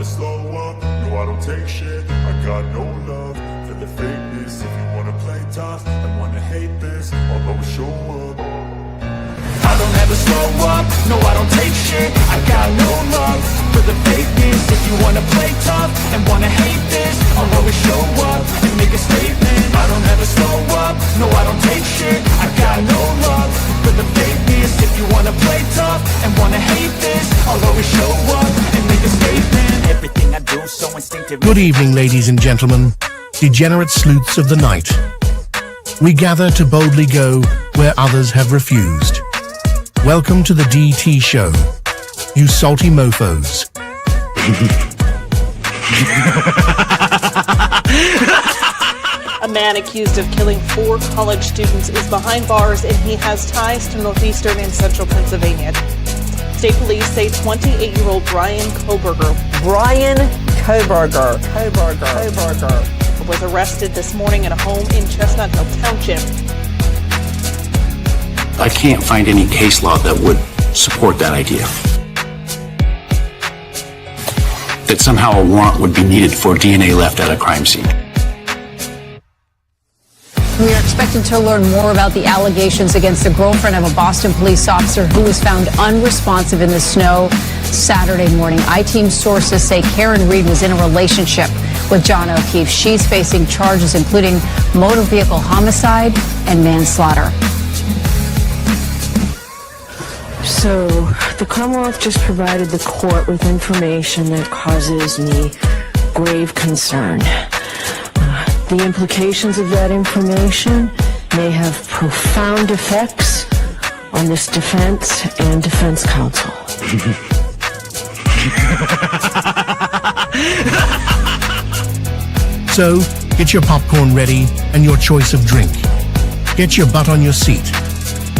never slow up, no I don't take shit. I got no love for the fakeness. If you wanna play tough and wanna hate this, I'll always show up. I don't ever slow up, no I don't take shit. I got no love for the fakeness. If you wanna play tough and wanna hate this, I'll always show up and make a statement. I don't ever slow up, no I don't take shit. I got no love for the fakeness. If you wanna play tough and wanna hate this, I'll always show up and make a statement. Everything I do so instinctive. Good evening, ladies and gentlemen, degenerate sleuths of the night. We gather to boldly go where others have refused. Welcome to the DT show, you salty mofos. A man accused of killing 4 college students is behind bars, and he has ties to northeastern and central Pennsylvania. State police say 28-year-old Bryan Kohberger was arrested this morning at a home in Chestnut Hill Township. I can't find any case law that would support that idea. That somehow a warrant would be needed for DNA left at a crime scene. We are expected to learn more about the allegations against the girlfriend of a Boston police officer who was found unresponsive in the snow Saturday morning. I-Team sources say Karen Reed was in a relationship with John O'Keefe. She's facing charges including motor vehicle homicide and manslaughter. So, the Commonwealth just provided the court with information that causes me grave concern. The implications of that information may have profound effects on this defense and defense counsel. So, get your popcorn ready and your choice of drink. Get your butt on your seat.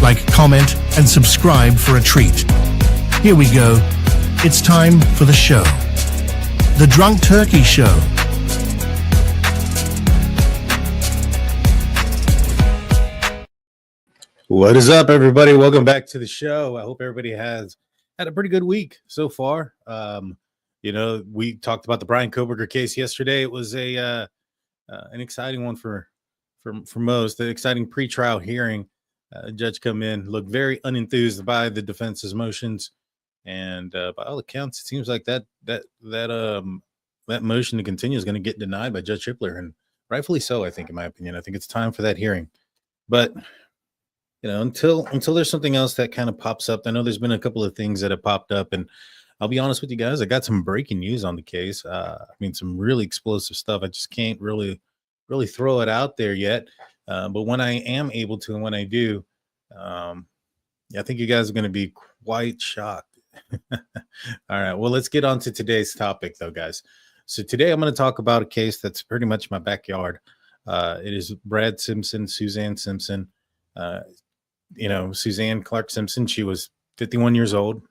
Like, comment, and subscribe for a treat. Here we go. It's time for the show. The Drunk Turkey Show. What is up, everybody? Welcome back to the show. I hope everybody has had a pretty good week so far. We talked about the Bryan Kohberger case yesterday. It was an exciting one for most. An exciting pretrial hearing. Judge come in, looked very unenthused by the defense's motions, and by all accounts, it seems like that motion to continue is going to get denied by Judge Tripler, and rightfully so. I think, in my opinion, I think it's time for that hearing. But until there's something else that kind of pops up, I know there's been a couple of things that have popped up, and I'll be honest with you guys, I got some breaking news on the case. Some really explosive stuff. I just can't really throw it out there yet. But when I am able to, and when I do, I think you guys are going to be quite shocked. All right. Well, let's get on to today's topic, though, guys. So today I'm going to talk about a case that's pretty much my backyard. It is Brad Simpson, Suzanne Simpson. Suzanne Clark Simpson, she was 51 years old.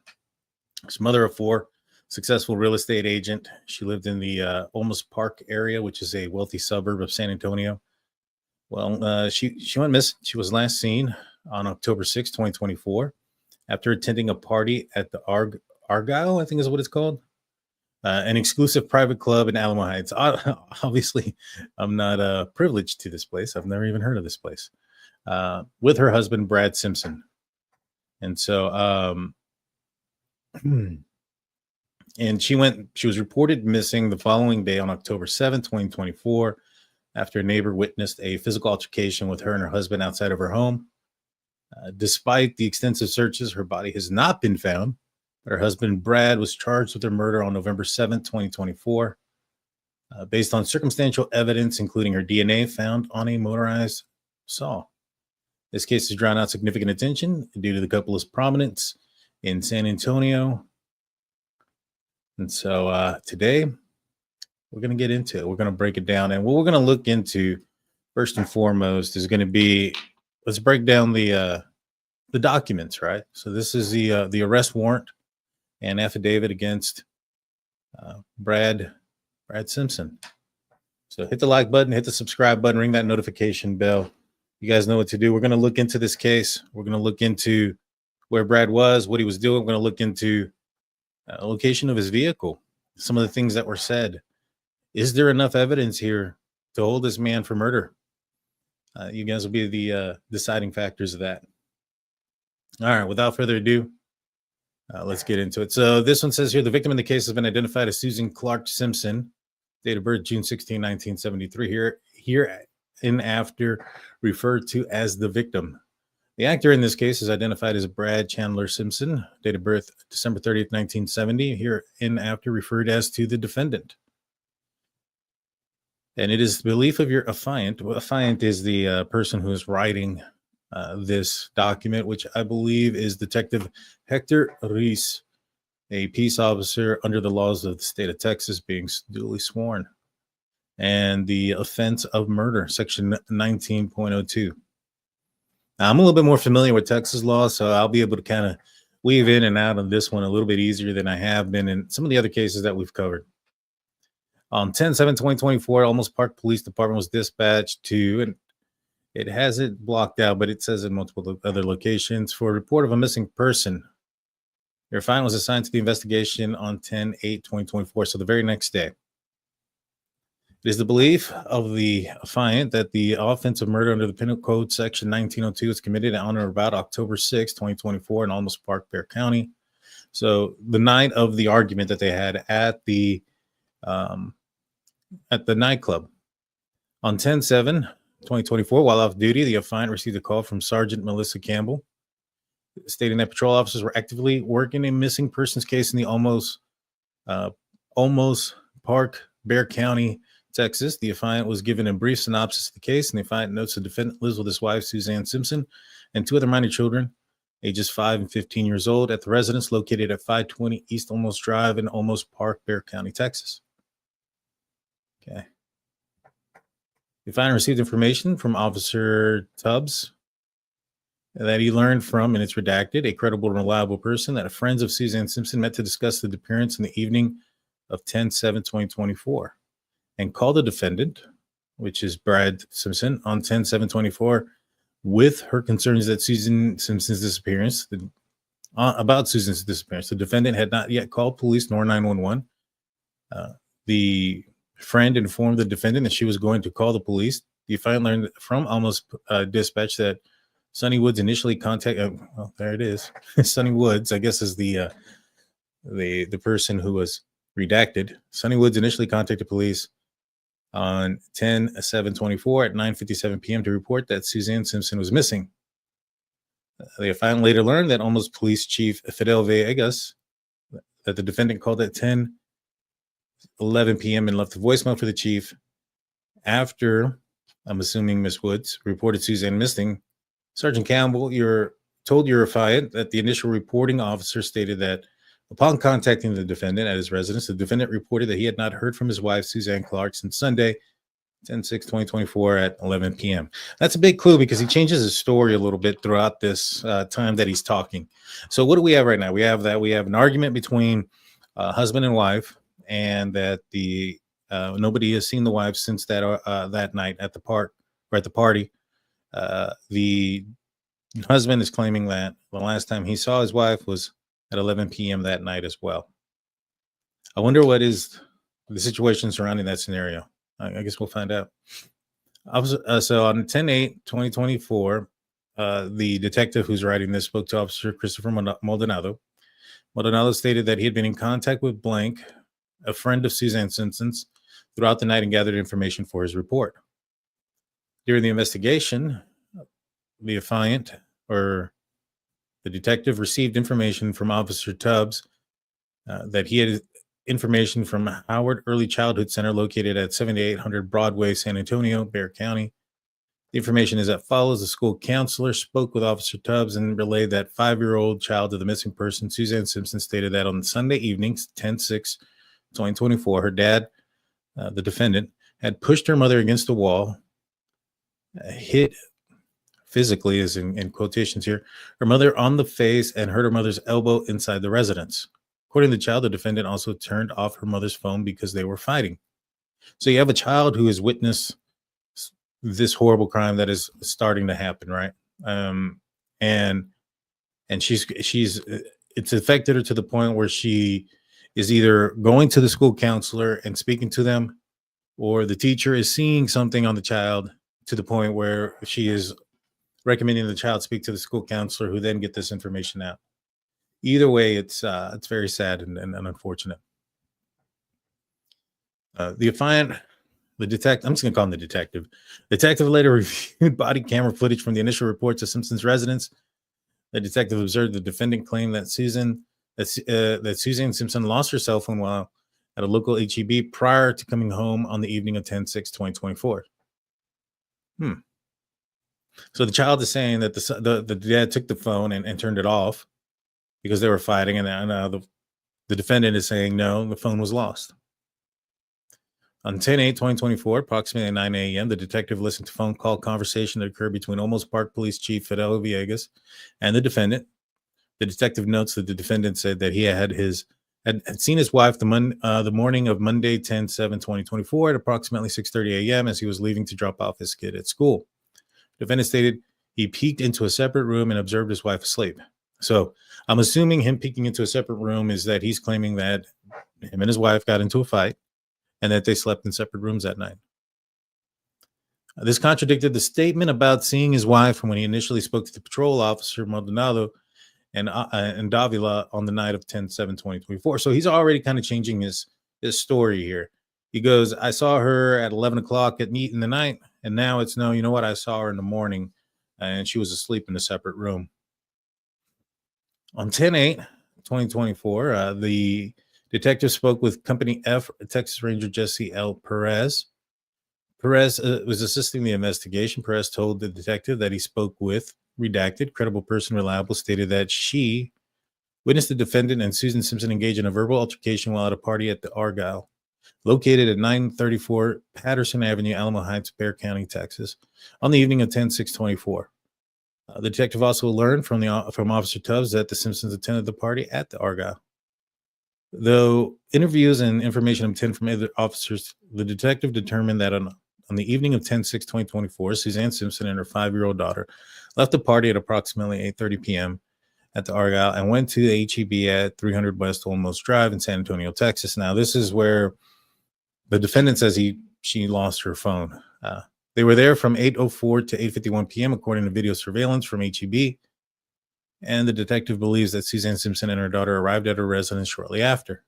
She's mother of 4, successful real estate agent. She lived in the Olmos Park area, which is a wealthy suburb of San Antonio. Well, she went missing. She was last seen on October 6, 2024, after attending a party at the Argyle, I think is what it's called, an exclusive private club in Alamo Heights. Obviously, I'm not privileged to this place. I've never even heard of this place. With her husband, Brad Simpson. And so, and she was reported missing the following day on October 7, 2024. After a neighbor witnessed a physical altercation with her and her husband outside of her home. Despite the extensive searches, her body has not been found. Her husband, Brad, was charged with her murder on November 7th, 2024, based on circumstantial evidence, including her DNA found on a motorized saw. This case has drawn out significant attention due to the couple's prominence in San Antonio. And so today, we're going to get into it. We're going to break it down. And what we're going to look into first and foremost is going to be, let's break down the documents, right? So this is the arrest warrant and affidavit against Brad Simpson. So hit the like button, hit the subscribe button, ring that notification bell. You guys know what to do. We're going to look into this case. We're going to look into where Brad was, what he was doing. We're going to look into location of his vehicle. some of the things that were said. Is there enough evidence here to hold this man for murder? You guys will be the deciding factors of that. All right, without further ado, let's get into it. So this one says here, the victim in the case has been identified as Suzanne Clark Simpson, date of birth June 16, 1973, here in after referred to as the victim. The actor in this case is identified as Brad Chandler Simpson, date of birth December 30th, 1970, here in after referred as to the defendant. And it is the belief of your affiant. Well, affiant is the person who is writing this document, which I believe is Detective Hector Reese, a peace officer under the laws of the state of Texas, being duly sworn. And the offense of murder, section 19.02. Now, I'm a little bit more familiar with Texas law, so I'll be able to kind of weave in and out on this one a little bit easier than I have been in some of the other cases that we've covered. On 10/7/2024, Olmos Park Police Department was dispatched to, and it has it blocked out, but it says in multiple other locations, for a report of a missing person. Your fine was assigned to the investigation on 10/8/2024, so the very next day. It is the belief of the affiant that the offense of murder under the Penal Code Section 1902 was committed on or about October 6, 2024 in Olmos Park, Bexar County. So the night of the argument that they had at the nightclub. On 10/7/2024, while off duty, the affiant received a call from Sergeant Melissa Campbell stating that patrol officers were actively working a missing persons case in the Olmos Park, Bexar County, Texas. The affiant was given a brief synopsis of the case, and the affiant notes the defendant lives with his wife, Suzanne Simpson, and two other minor children, ages 5 and 15 years old, at the residence located at 520 East Olmos Drive in Olmos Park, Bexar County, Texas. Okay. The affiant received information from Officer Tubbs that he learned from, and it's redacted, a credible and reliable person that friends of Suzanne Simpson met to discuss the disappearance in the evening of 10/7/2024, and called the defendant, which is Brad Simpson, on 10/7/24 with her concerns that Susan Simpson's disappearance, about Susan's disappearance. The defendant had not yet called police nor 911. The friend informed the defendant that she was going to call the police. The affiant learned from Olmos dispatch that Sonny Woods initially contacted. Well, there it is. Sonny Woods, I guess, is the person who was redacted. Sonny Woods initially contacted police on 10/7/24 at 9:57 p.m. to report that Suzanne Simpson was missing. The affiant later learned that Olmos Police Chief Fidel Villegas, that the defendant called at 10:11 p.m. and left a voicemail for the chief. After, I'm assuming Miss Woods reported Suzanne missing, Sergeant Campbell told your affiant that the initial reporting officer stated that upon contacting the defendant at his residence, the defendant reported that he had not heard from his wife, Suzanne Clark, since Sunday, 10/6/2024 at 11 p.m. That's a big clue because he changes his story a little bit throughout this time that he's talking. So what do we have right now? We have an argument between husband and wife, and that nobody has seen the wife since that night at the park or at the party. The husband is claiming that the last time he saw his wife was at 11 p.m. that night as well. I wonder what is the situation surrounding that scenario. I guess we'll find out. So on 10/8/2024, the detective who's writing this spoke to Officer Christopher Maldonado. Maldonado stated that he had been in contact with blank, a friend of Suzanne Simpson's, throughout the night and gathered information for his report. During the investigation, the affiant, or the detective, received information from Officer Tubbs that he had information from Howard Early Childhood Center located at 7800 Broadway, San Antonio, Bexar County. The information is as follows. The school counselor spoke with Officer Tubbs and relayed that 5-year-old child of the missing person, Suzanne Simpson, stated that on Sunday evening, 10/6/2024, her dad, the defendant, had pushed her mother against the wall, hit physically, as in quotations here, her mother on the face, and hurt her mother's elbow inside the residence. According to the child, the defendant also turned off her mother's phone because they were fighting. So you have a child who has witnessed this horrible crime that is starting to happen, right? And she's it's affected her to the point where she is either going to the school counselor and speaking to them, or the teacher is seeing something on the child to the point where she is recommending the child speak to the school counselor, who then get this information out. Either way, it's very sad and unfortunate. The detective, I'm just going to call him the detective. Detective later reviewed body camera footage from the initial reports of Simpson's residence. The detective observed the defendant claim that Suzanne Simpson lost her cell phone while at a local HEB prior to coming home on the evening of 10/6/2024. So the child is saying that the dad took the phone and turned it off because they were fighting, and the defendant is saying no, the phone was lost. On 10/8/2024, approximately 9 a.m., the detective listened to phone call conversation that occurred between Olmos Park Police Chief Fidel Villegas and the defendant. The detective notes that the defendant said that he had seen his wife the morning of Monday, 10/7/2024 at approximately 6:30 a.m. as he was leaving to drop off his kid at school. The defendant stated he peeked into a separate room and observed his wife asleep. So I'm assuming him peeking into a separate room is that he's claiming that him and his wife got into a fight and that they slept in separate rooms that night. This contradicted the statement about seeing his wife when he initially spoke to the patrol officer Maldonado and Davila on the night of 10/7/2024. So he's already kind of changing his story here. He goes, I saw her at 11 o'clock in the night, and now it's no, you know what? I saw her in the morning, and she was asleep in a separate room. On 10/8/2024, the detective spoke with Company F, Texas Ranger Jesse L. Perez. Perez was assisting the investigation. Perez told the detective that he spoke with redacted credible person reliable, stated that she witnessed the defendant and Suzanne Simpson engage in a verbal altercation while at a party at the Argyle, located at 934 Patterson Avenue, Alamo Heights, Bexar County, Texas, on the evening of 10/6/24. The detective also learned from Officer Tubbs that the Simpsons attended the party at the Argyle. Though interviews and information obtained from other officers, the detective determined that on the evening of 10/6/2024, Suzanne Simpson and her 5-year-old daughter left the party at approximately 8:30 p.m. at the Argyle and went to the HEB at 300 West Olmos Drive in San Antonio, Texas. Now, this is where the defendant says she lost her phone. They were there from 8:04 to 8:51 p.m., according to video surveillance from HEB. And the detective believes that Suzanne Simpson and her daughter arrived at her residence shortly after.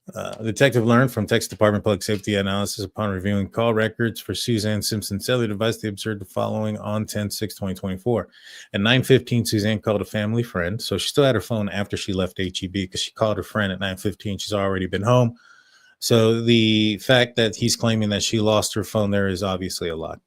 The detective learned from Texas Department of Public Safety Analysis upon reviewing call records for Suzanne Simpson's cellular device. They observed the following on 10/6/2024. At 9:15, Suzanne called a family friend. So she still had her phone after she left HEB because she called her friend at 9:15. She's already been home. So the fact that he's claiming that she lost her phone there is obviously a lie.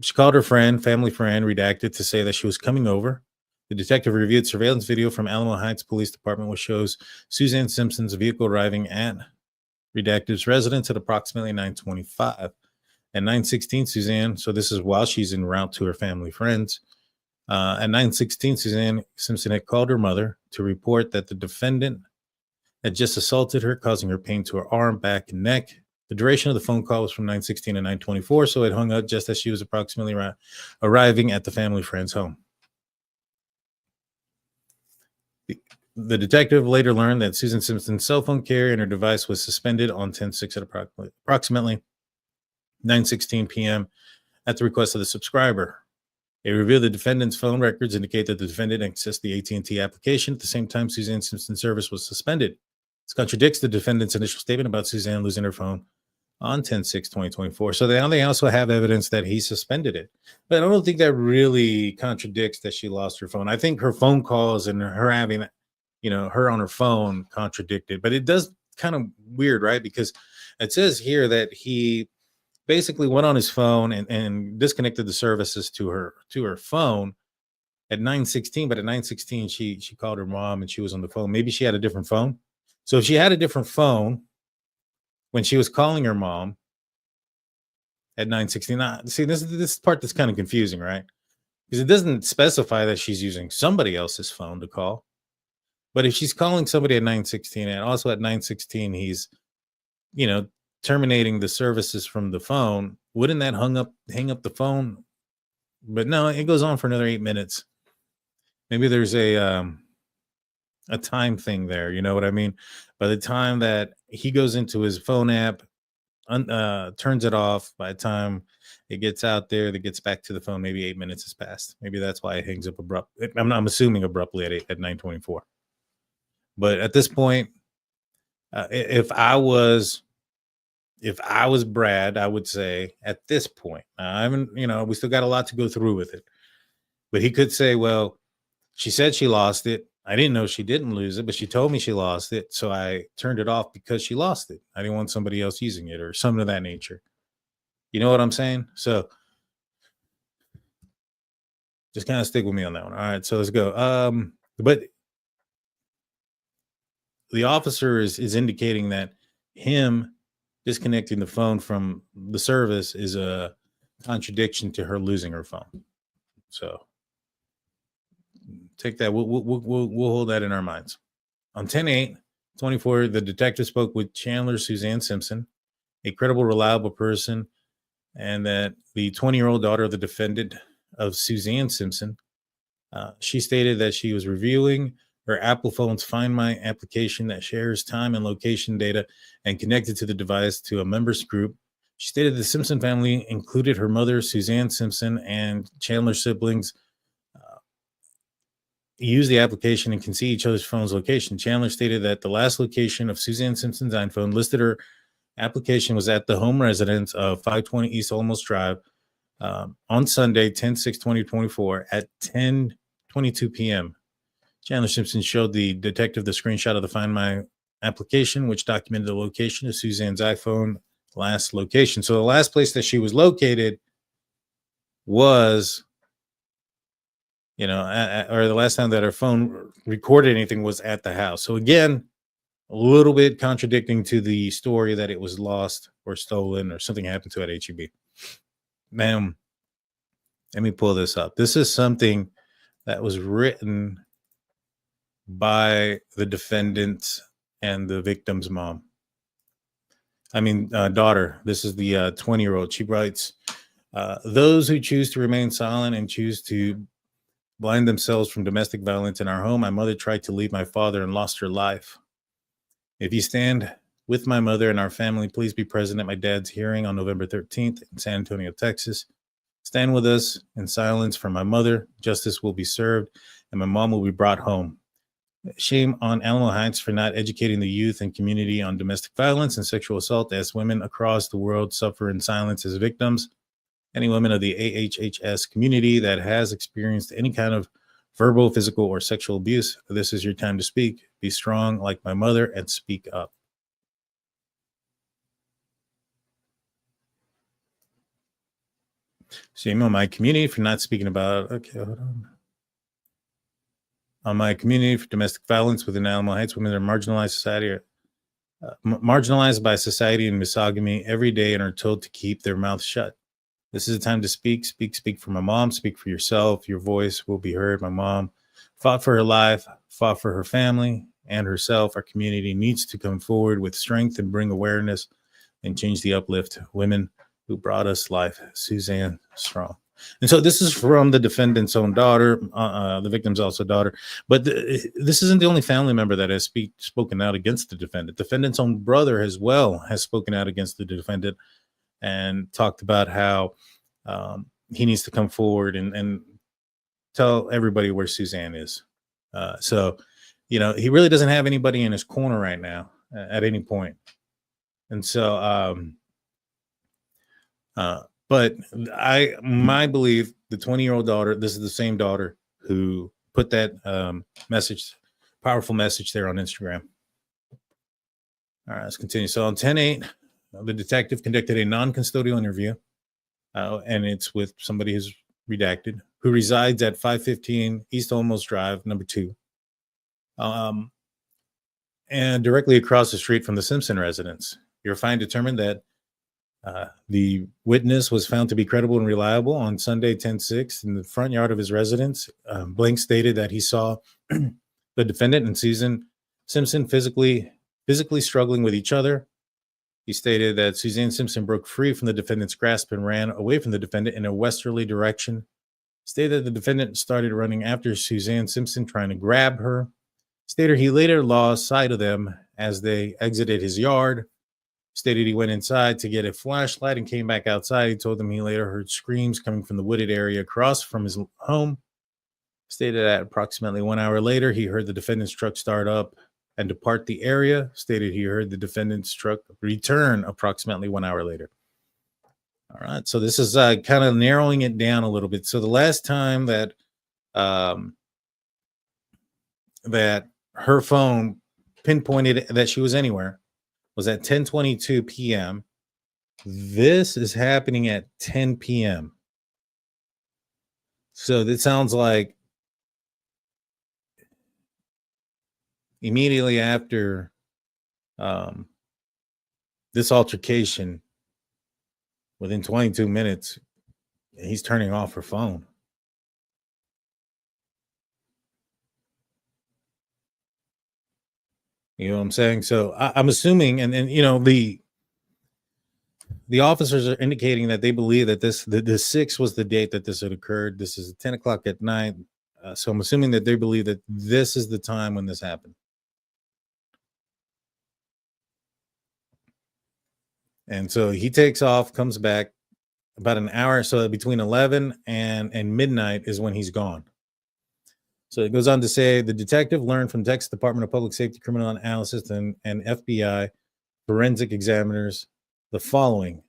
She called her family friend, redacted, to say that she was coming over. The detective reviewed surveillance video from Alamo Heights Police Department, which shows Suzanne Simpson's vehicle arriving at redacted's residence at approximately 9:25. At 9:16, Suzanne, so this is while she's en route to her family friends. At 9:16, Suzanne Simpson had called her mother to report that the defendant had just assaulted her, causing her pain to her arm, back, and neck. The duration of the phone call was from 9:16 to 9:24, so it hung up just as she was approximately arriving at the family friend's home. The detective later learned that Suzanne Simpson's cell phone carrier and her device was suspended on 10/6 at approximately 9:16 p.m. at the request of the subscriber. A review of the defendant's phone records indicate that the defendant accessed the AT&T application at the same time Suzanne Simpson's service was suspended. This contradicts the defendant's initial statement about Suzanne losing her phone on 10/6/2024. So now they also have evidence that he suspended it. But I don't think that really contradicts that she lost her phone. I think her phone calls and her having, her on her phone contradicted. But it does kind of weird, right? Because it says here that he basically went on his phone and disconnected the services to her phone at 9:16. But at 9:16, she called her mom and she was on the phone. Maybe she had a different phone. So if she had a different phone when she was calling her mom at 9:16, see, this part that's kind of confusing, right? Because it doesn't specify that she's using somebody else's phone to call. But if she's calling somebody at 9:16 and also at 9:16, he's, terminating the services from the phone, wouldn't that hang up the phone? But no, it goes on for another 8 minutes. maybe there's a time thing there. You know what I mean? By the time that he goes into his phone app, turns it off, by the time it gets out there, that gets back to the phone, maybe 8 minutes has passed. Maybe that's why it hangs up abruptly. I'm assuming abruptly at 9:24. But at this point, if I was Brad, I would say at this point, I haven't, we still got a lot to go through with it. But he could say, well, she said she lost it. I didn't know she didn't lose it, but she told me she lost it. So I turned it off because she lost it. I didn't want somebody else using it or something of that nature. You know what I'm saying? So just kind of stick with me on that one. All right, so let's go. But the officer is indicating that him disconnecting the phone from the service is a contradiction to her losing her phone. So take that. We'll hold that in our minds. On 10/8/24, the detective spoke with Chandler Suzanne Simpson, a credible, reliable person, and that the 20-year-old daughter of the defendant of Suzanne Simpson, she stated that she was reviewing her Apple phone's Find My application that shares time and location data and connected to the device to a members group. She stated the Simpson family included her mother, Suzanne Simpson, and Chandler's siblings use the application and can see each other's phone's location. Chandler stated that the last location of Suzanne Simpson's iPhone listed her application was at the home residence of 520 East Olmos Drive on Sunday, 10/6/2024 at 10:22 p.m. Chandler Simpson showed the detective the screenshot of the Find My application, which documented the location of Suzanne's iPhone last location. So the last place that she was located was, or the last time that her phone recorded anything was at the house. So again, a little bit contradicting to the story that it was lost or stolen or something happened to it at HEB. Ma'am, let me pull this up. This is something that was written by the defendant and the victim's mom. Daughter. This is the 20-year-old. She writes, those who choose to remain silent and choose to blind themselves from domestic violence in our home. My mother tried to leave my father and lost her life. If you stand with my mother and our family, please be present at my dad's hearing on November 13th in San Antonio, Texas. Stand with us in silence for my mother. Justice will be served and my mom will be brought home. Shame on Alamo Heights for not educating the youth and community on domestic violence and sexual assault as women across the world suffer in silence as victims. Any woman of the AHHS community that has experienced any kind of verbal, physical, or sexual abuse, this is your time to speak. Be strong like my mother and speak up. Shame on my community for not speaking about, hold on. On my community for domestic violence within Alamo Heights, women are marginalized marginalized by society and misogyny every day and are told to keep their mouths shut. This is a time to speak for my mom, speak for yourself. Your voice will be heard. My mom fought for her life, fought for her family and herself. Our community needs to come forward with strength and bring awareness and change the uplift. Women who brought us life, Suzanne Strong. And so this is from the defendant's own daughter, the victim's also daughter. But this isn't the only family member that has spoken out against the defendant. Defendant's own brother as well has spoken out against the defendant and talked about how he needs to come forward and tell everybody where Suzanne is. So, he really doesn't have anybody in his corner right now at any point. And so, but my belief, the 20-year-old daughter, this is the same daughter who put that powerful message there on Instagram. All right, let's continue. So on 10/8, the detective conducted a non-custodial interview, and it's with somebody who's redacted, who resides at 515 East Olmos Drive, number 2, and directly across the street from the Simpson residence. Your find determined that the witness was found to be credible and reliable on Sunday, 10/6, in the front yard of his residence. Blank stated that he saw the defendant and Susan Simpson physically struggling with each other. He stated that Suzanne Simpson broke free from the defendant's grasp and ran away from the defendant in a westerly direction. Stated the defendant started running after Suzanne Simpson, trying to grab her. Stated he later lost sight of them as they exited his yard. Stated he went inside to get a flashlight and came back outside. He told them he later heard screams coming from the wooded area across from his home. Stated that approximately 1 hour later, he heard the defendant's truck start up and depart the area. Stated he heard the defendant's truck return approximately 1 hour later. All right, so this is kind of narrowing it down a little bit. So the last time that that her phone pinpointed that she was anywhere was at 10:22 p.m. This is happening at 10 p.m. So that sounds like immediately after this altercation, within 22 minutes, he's turning off her phone. You know what I'm saying? So I'm assuming, and you know, the officers are indicating that they believe that the 6th was the date that this had occurred. This is 10 o'clock at night. So I'm assuming that they believe that this is the time when this happened. And so he takes off, comes back about an hour. So between 11 and midnight is when he's gone. So it goes on to say the detective learned from Texas Department of Public Safety Criminal Analysis and FBI forensic examiners the following.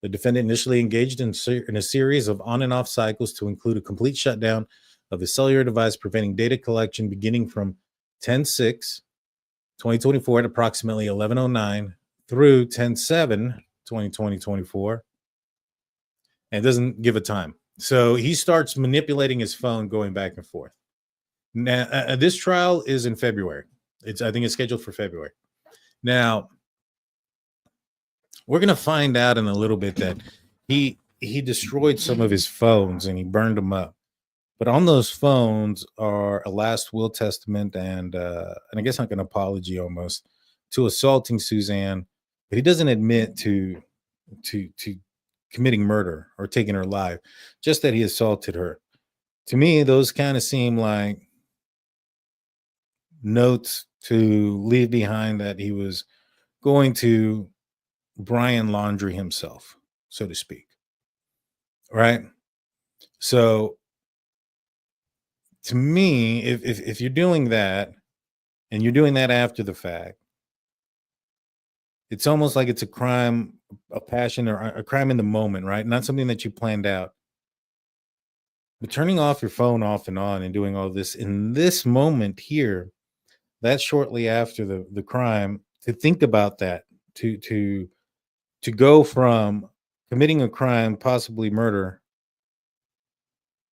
The defendant initially engaged in a series of on and off cycles to include a complete shutdown of the cellular device, preventing data collection beginning from 10/6/2024 at approximately 11:09 through 10/7/2024. And it doesn't give a time. So he starts manipulating his phone, going back and forth. Now, this trial is in February. I think it's scheduled for February. Now, we're going to find out in a little bit that he destroyed some of his phones and he burned them up. But on those phones are a last will, testament, and I guess like an apology almost to assaulting Suzanne. But he doesn't admit to committing murder or taking her life, just that he assaulted her. To me, those kind of seem like notes to leave behind that he was going to Bryan laundry himself, so to speak. Right? So to me, if you're doing that and you're doing that after the fact, it's almost like it's a crime, a passion, or a crime in the moment, right? Not something that you planned out. But turning off your phone off and on and doing all this in this moment here, that's shortly after the crime, to think about that, to go from committing a crime, possibly murder,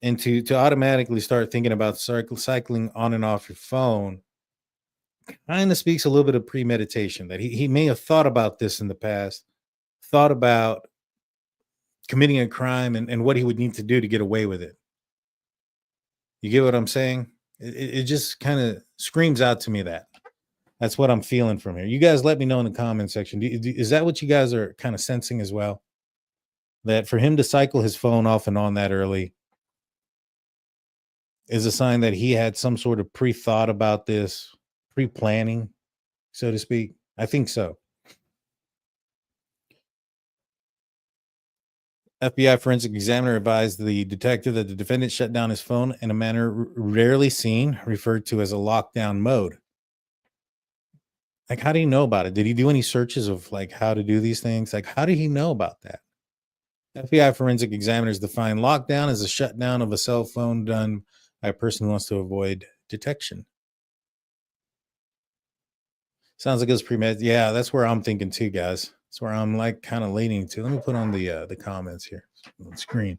and to automatically start thinking about cycling on and off your phone, kind of speaks a little bit of premeditation, that he may have thought about this in the past, thought about committing a crime and what he would need to do to get away with it. You get what I'm saying? It just kind of screams out to me that. That's what I'm feeling from here. You guys let me know in the comment section. Is that what you guys are kind of sensing as well? That for him to cycle his phone off and on that early is a sign that he had some sort of pre-thought about this, pre-planning, so to speak? I think so. FBI forensic examiner advised the detective that the defendant shut down his phone in a manner rarely seen, referred to as a lockdown mode. Like, how do you know about it? Did he do any searches of like how to do these things? Like, how did he know about that? FBI forensic examiners define lockdown as a shutdown of a cell phone done by a person who wants to avoid detection. Sounds like it was premeditated. Yeah, that's where I'm thinking too, guys. That's where I'm like kind of leaning to. Let me put on the comments here on the screen.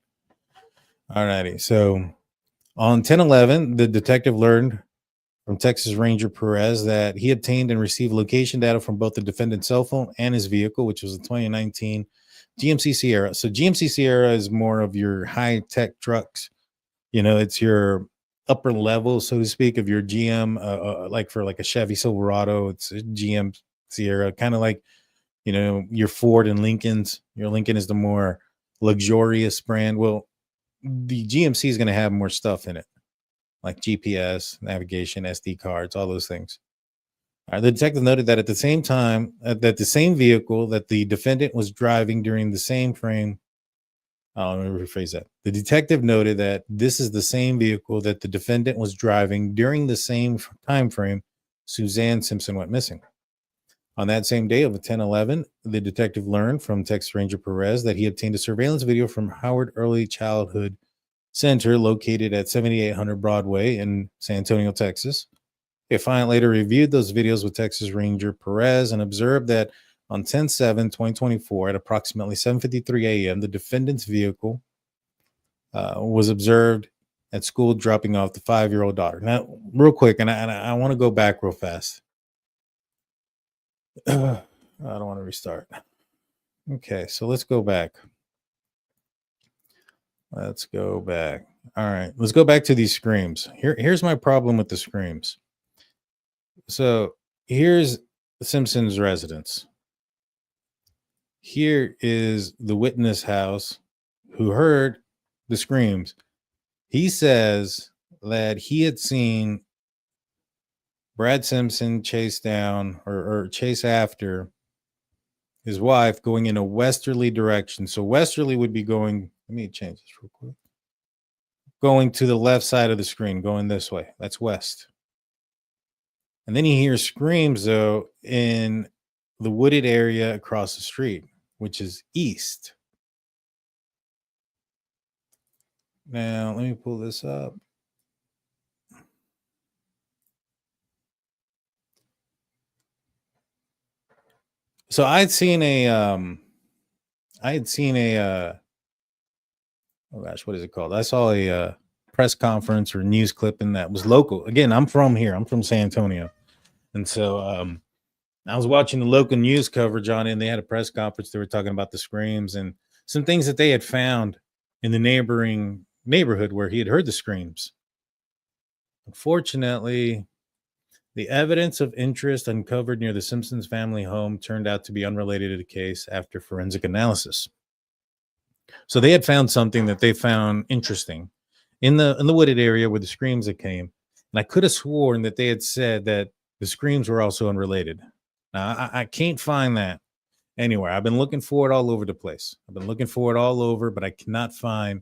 All righty. So on 10/11, the detective learned from Texas Ranger Perez that he obtained and received location data from both the defendant's cell phone and his vehicle, which was a 2019 GMC Sierra. So GMC Sierra is more of your high-tech trucks. You know, it's your upper level, so to speak, of your GM, like for like a Chevy Silverado, it's a GM Sierra, kind of like, you know, your Ford and Lincolns. Your Lincoln is the more luxurious brand. Well, the GMC is going to have more stuff in it, like GPS, navigation, SD cards, all those things. All right, the detective noted that at the same time, that the same vehicle that the defendant was driving during the same frame. Let me rephrase that. The detective noted that this is the same vehicle that the defendant was driving during the same time frame Suzanne Simpson went missing. On that same day of 10/11, the detective learned from Texas Ranger Perez that he obtained a surveillance video from Howard Early Childhood Center located at 7800 Broadway in San Antonio, Texas. A client later reviewed those videos with Texas Ranger Perez and observed that on 10/7/2024 at approximately 7:53 a.m., the defendant's vehicle was observed at school dropping off the 5-year-old daughter. Now, real quick, and I want to go back real fast. I don't want to restart. Okay, so let's go back. Let's go back. All right, let's go back to these screams. Here's my problem with the screams. So here's Simpson's residence. Here is the witness house who heard the screams. He says that he had seen Brad Simpson chase down or chase after his wife going in a westerly direction. So westerly would be going, let me change this real quick. Going to the left side of the screen, going this way. That's west. And then he hears screams, though, in the wooded area across the street, which is east. Now, let me pull this up. So I had seen a oh gosh, what is it called? I saw a press conference or news clipping that was local. Again, I'm from here. I'm from San Antonio. And so I was watching the local news coverage on it, and they had a press conference. They were talking about the screams and some things that they had found in the neighboring neighborhood where he had heard the screams. Unfortunately, the evidence of interest uncovered near the Simpsons family home turned out to be unrelated to the case after forensic analysis. So they had found something that they found interesting in the wooded area where the screams that came. And I could have sworn that they had said that the screams were also unrelated. Now, I can't find that anywhere. I've been looking for it all over the place. I've been looking for it all over, but I cannot find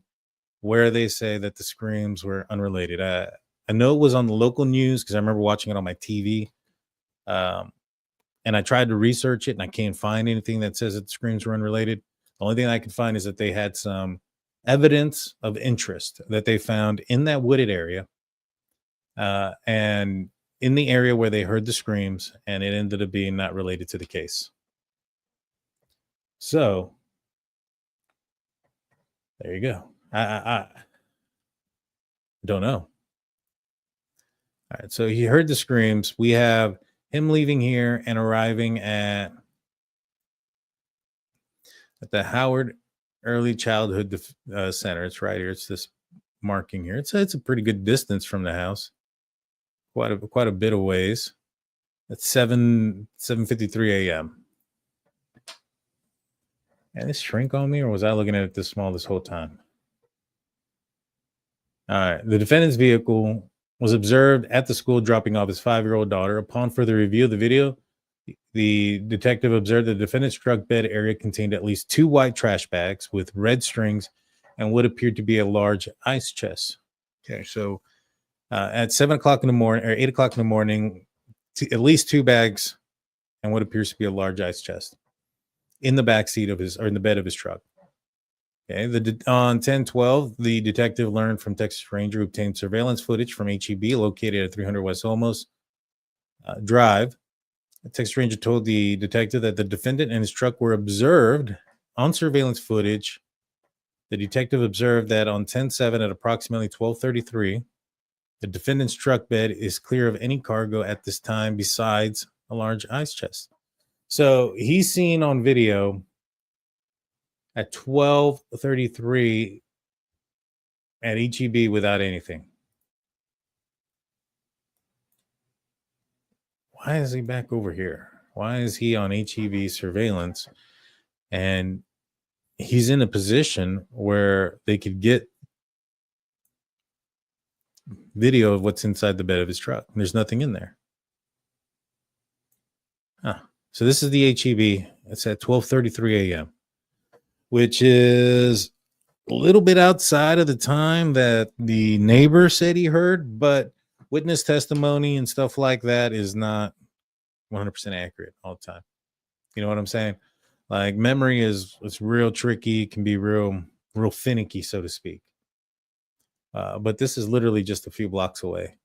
where they say that the screams were unrelated. I know it was on the local news because I remember watching it on my TV. And I tried to research it, and I can't find anything that says that the screams were unrelated. The only thing I can find is that they had some evidence of interest that they found in that wooded area and in the area where they heard the screams, and it ended up being not related to the case. So there you go. I don't know. All right, so he heard the screams. We have him leaving here and arriving at the Howard Early Childhood Center. It's right here. It's this marking here. It's a pretty good distance from the house. Quite a bit of ways. It's 7:53 a.m. And this shrink on me, or was I looking at it this small this whole time? All right. The defendant's vehicle was observed at the school dropping off his 5-year-old daughter. Upon further review of the video, the detective observed the defendant's truck bed area contained at least 2 white trash bags with red strings and what appeared to be a large ice chest. Okay, so at 7 o'clock in the morning or 8 o'clock in the morning, at least 2 bags and what appears to be a large ice chest in the back seat of in the bed of his truck. Okay, on 10/12, the detective learned from Texas Ranger who obtained surveillance footage from HEB located at 300 West Olmos Drive. The Texas Ranger told the detective that the defendant and his truck were observed on surveillance footage. The detective observed that on 10/7 at approximately 12:33, the defendant's truck bed is clear of any cargo at this time besides a large ice chest. So he's seen on video at 12:33 at HEB without anything. Why is he back over here? Why is he on HEB surveillance? And he's in a position where they could get video of what's inside the bed of his truck. There's nothing in there. So this is the HEB. It's at 12:33 a.m., which is a little bit outside of the time that the neighbor said he heard, but witness testimony and stuff like that is not 100% accurate all the time. You know what I'm saying? Like, memory it's real tricky, can be real finicky, so to speak. But this is literally just a few blocks away.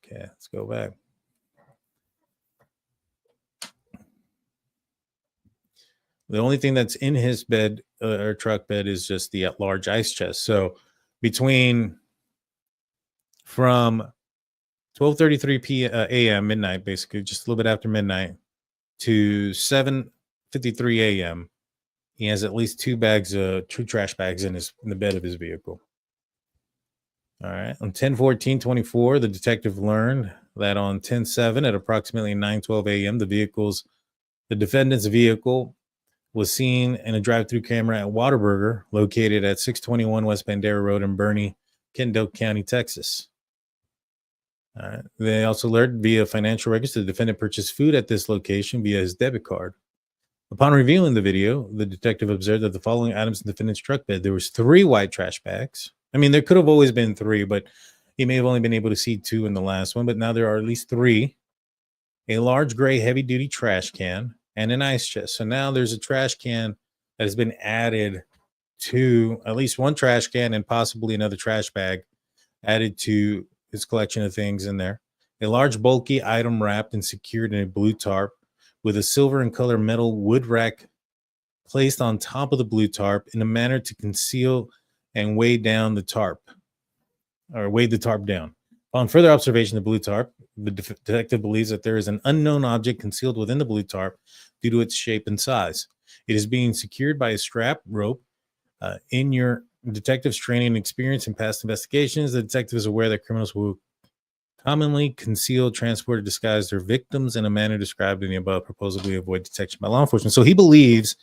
Okay, let's go back. The only thing that's in his bed or truck bed is just the large ice chest. So from 12:33 a.m. midnight, basically just a little bit after midnight, to 7:53 a.m., he has at least two trash bags in the bed of his vehicle. All right. On 10/14/24, the detective learned that on 10/7 at approximately 9:12 a.m., the defendant's vehicle was seen in a drive-through camera at Whataburger, located at 621 West Bandera Road in Bernie, Kendall County, Texas. All right. They also learned via financial records the defendant purchased food at this location via his debit card. Upon reviewing the video, the detective observed that the following items in the defendant's truck bed: there was 3 white trash bags. I mean, there could have always been 3, but he may have only been able to see 2 in the last one, but now there are at least 3. A large gray heavy-duty trash can and an ice chest. So now there's a trash can that has been added to at least one trash can and possibly another trash bag added to his collection of things in there. A large bulky item wrapped and secured in a blue tarp with a silver in color metal wood rack placed on top of the blue tarp in a manner to conceal and weigh down the tarp, or weigh the tarp down. On further observation of the blue tarp, the detective believes that there is an unknown object concealed within the blue tarp due to its shape and size. It is being secured by a strap rope. In your detective's training and experience in past investigations, the detective is aware that criminals will commonly conceal, transport, or disguise their victims in a manner described in the above, supposedly avoid detection by law enforcement. So he believes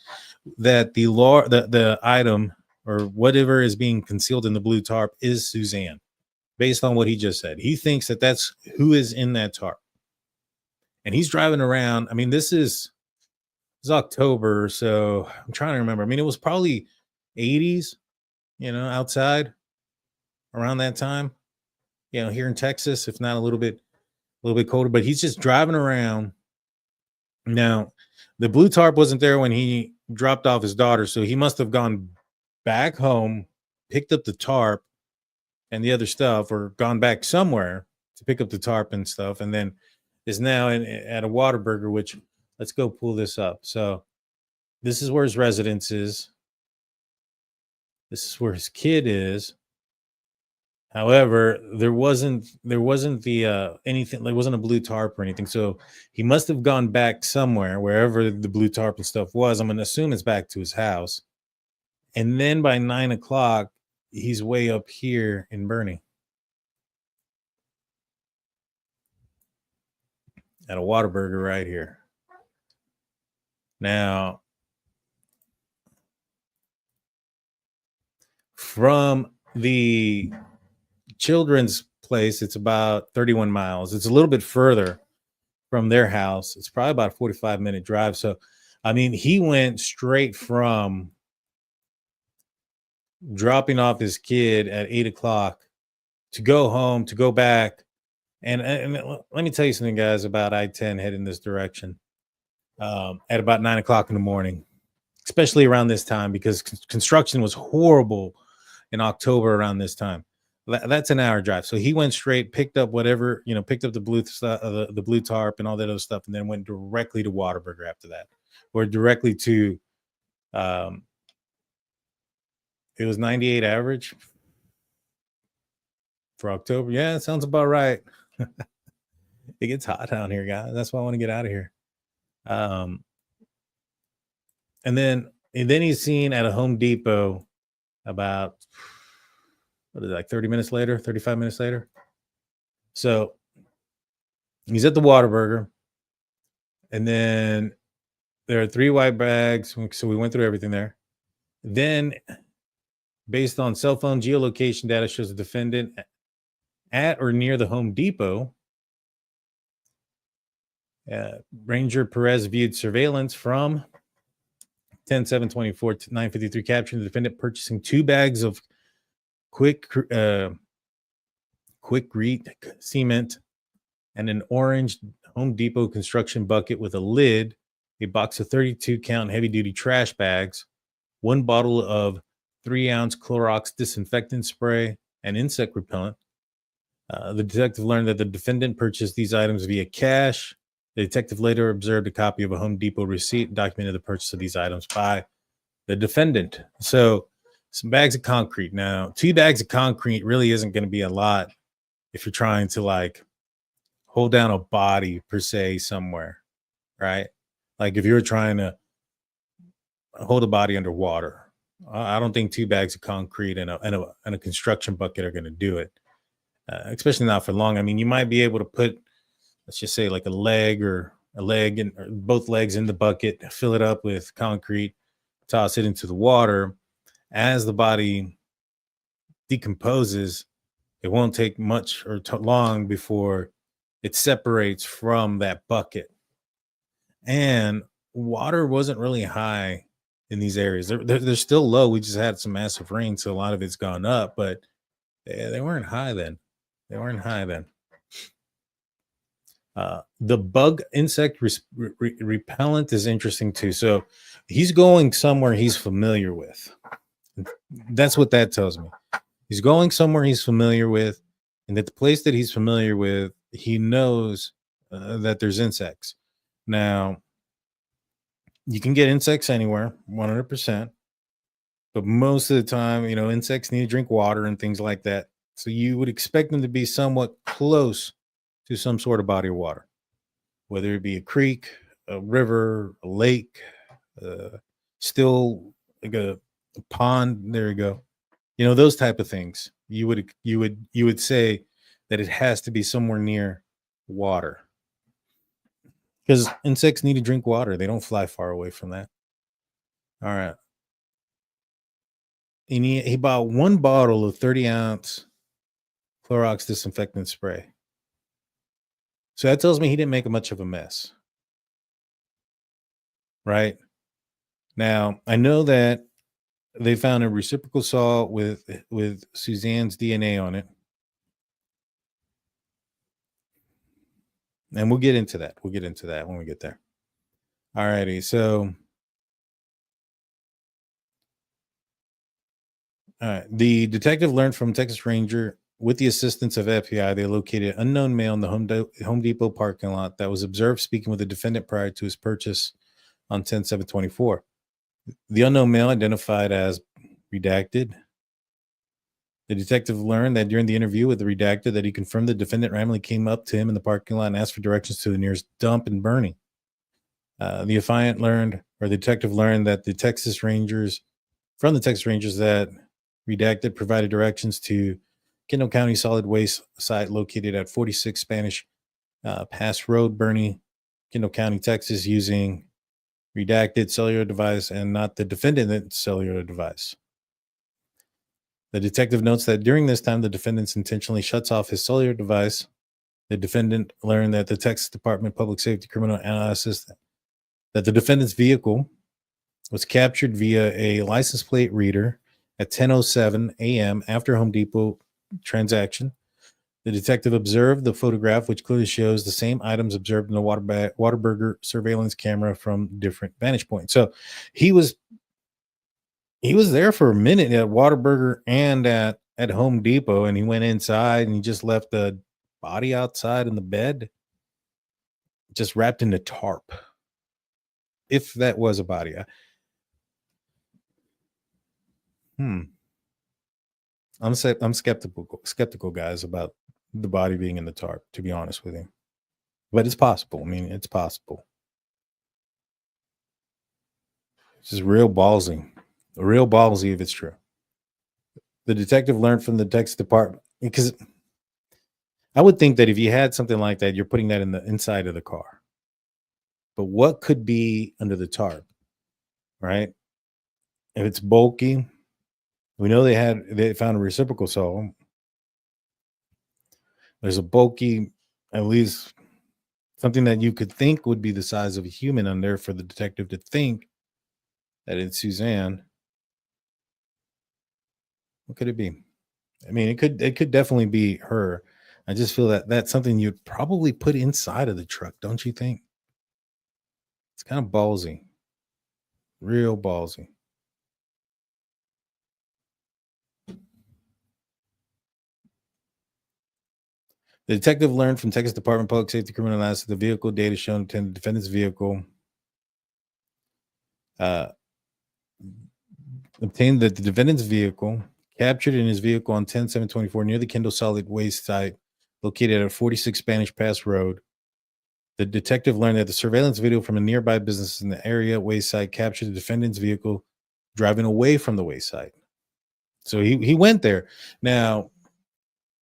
that the item or whatever is being concealed in the blue tarp is Suzanne. Based on what he just said, he thinks that that's who is in that tarp, and he's driving around. I mean, this is October, so I'm trying to remember. I mean, it was probably 80s, outside around that time, here in Texas, if not a little bit colder. But he's just driving around. Now, the blue tarp wasn't there when he dropped off his daughter, so he must have gone back home, picked up the tarp and the other stuff, or gone back somewhere to pick up the tarp and stuff, and then is now at a Whataburger, which, let's go pull this up. So this is where his residence is. This is where his kid is. However, there wasn't the anything, there wasn't a blue tarp or anything. So he must have gone back somewhere, wherever the blue tarp and stuff was. I'm going to assume it's back to his house. And then by 9 o'clock, he's way up here in Bernie at a Whataburger right here. Now, from the children's place, it's about 31 miles. It's a little bit further from their house. It's probably about a 45-minute drive. So, I mean, he went straight from dropping off his kid at 8 o'clock to go home, to go back. And let me tell you something, guys, about I-10 heading this direction at about 9 o'clock in the morning, especially around this time, because construction was horrible in October around this time. That's an hour drive. So he went straight, picked up whatever, picked up the blue stuff, the blue tarp and all that other stuff, and then went directly to Whataburger after that, or directly to it was 98 average for October. Yeah, it sounds about right. It gets hot down here, guys. That's why I want to get out of here. And then he's seen at a Home Depot about, 30 minutes later, 35 minutes later. So he's at the Whataburger, and then there are 3 white bags. So we went through everything there. Then based on cell phone geolocation data, shows the defendant at or near the Home Depot. Ranger Perez viewed surveillance from 10/7/24 to 9:53, capturing the defendant purchasing 2 bags of quickgrete cement and an orange Home Depot construction bucket with a lid, a box of 32-count heavy-duty trash bags, 1 bottle of 3-ounce Clorox disinfectant spray, and insect repellent. The detective learned that the defendant purchased these items via cash. The detective later observed a copy of a Home Depot receipt and documented the purchase of these items by the defendant. So, some bags of concrete. Now, 2 bags of concrete really isn't going to be a lot if you're trying to like hold down a body per se somewhere, right? Like if you're trying to hold a body underwater, I don't think 2 bags of concrete and a construction bucket are going to do it, especially not for long. I mean, you might be able to put, let's just say, like a leg or both legs in the bucket, fill it up with concrete, toss it into the water. As the body decomposes, it won't take much or long before it separates from that bucket. And water wasn't really high in these areas. They're still low. We just had some massive rain, so a lot of it's gone up, but they weren't high then. The bug insect repellent is interesting too. So he's going somewhere he's familiar with. That's what that tells me. He's going somewhere he's familiar with, and that the place that he's familiar with, he knows that there's insects. Now, you can get insects anywhere, 100%, but most of the time, insects need to drink water and things like that. So you would expect them to be somewhat close to some sort of body of water, whether it be a creek, a river, a lake, still like a pond. There you go. Those type of things. You would say that it has to be somewhere near water, because insects need to drink water. They don't fly far away from that. All right. And he bought 1 bottle of 30-ounce Clorox disinfectant spray. So that tells me he didn't make much of a mess. Right? Now, I know that they found a reciprocal saw with Suzanne's DNA on it. And we'll get into that. We'll get into that when we get there. All righty. So, all right. The detective learned from Texas Ranger, with the assistance of FBI, they located an unknown male in the Home Depot parking lot that was observed speaking with the defendant prior to his purchase on 10/7/24. The unknown male, identified as redacted. The detective learned that during the interview with the redacted that he confirmed the defendant randomly came up to him in the parking lot and asked for directions to the nearest dump and burning. The detective learned that from the Texas Rangers that redacted provided directions to Kendall County solid waste site located at 46 Spanish Pass Road, Bernie, Kendall County, Texas, using redacted cellular device and not the defendant's cellular device. The detective notes that during this time, the defendant intentionally shuts off his cellular device. The defendant learned that the Texas Department of Public Safety criminal analysis that the defendant's vehicle was captured via a license plate reader at 10:07 a.m. after Home Depot transaction. The detective observed the photograph, which clearly shows the same items observed in the Whataburger surveillance camera from different vantage points. So he was there for a minute at Whataburger and at Home Depot, and he went inside and he just left the body outside in the bed, just wrapped in a tarp. If that was a body. I'm skeptical, guys, about the body being in the tarp, to be honest with you. But it's possible. I mean, it's possible. It's just real ballsy if it's true. The detective learned from the Texas Department, because I would think that if you had something like that, you're putting that in the inside of the car. But what could be under the tarp, right? If it's bulky, We know they found a reciprocal saw. There's a bulky, at least something that you could think would be the size of a human on there for the detective to think that it's Suzanne. What could it be? I mean, it could definitely be her. I just feel that that's something you'd probably put inside of the truck, don't you think? It's kind of ballsy. Real ballsy. The detective learned from Texas Department of Public Safety criminal analysis the vehicle data shown to the defendant's vehicle obtained that the defendant's vehicle captured in his vehicle on 10/7/24 near the Kendall Solid Waste site located at 46 Spanish Pass Road. The detective learned that the surveillance video from a nearby business in the area waste site captured the defendant's vehicle driving away from the waste site. So he went there. Now,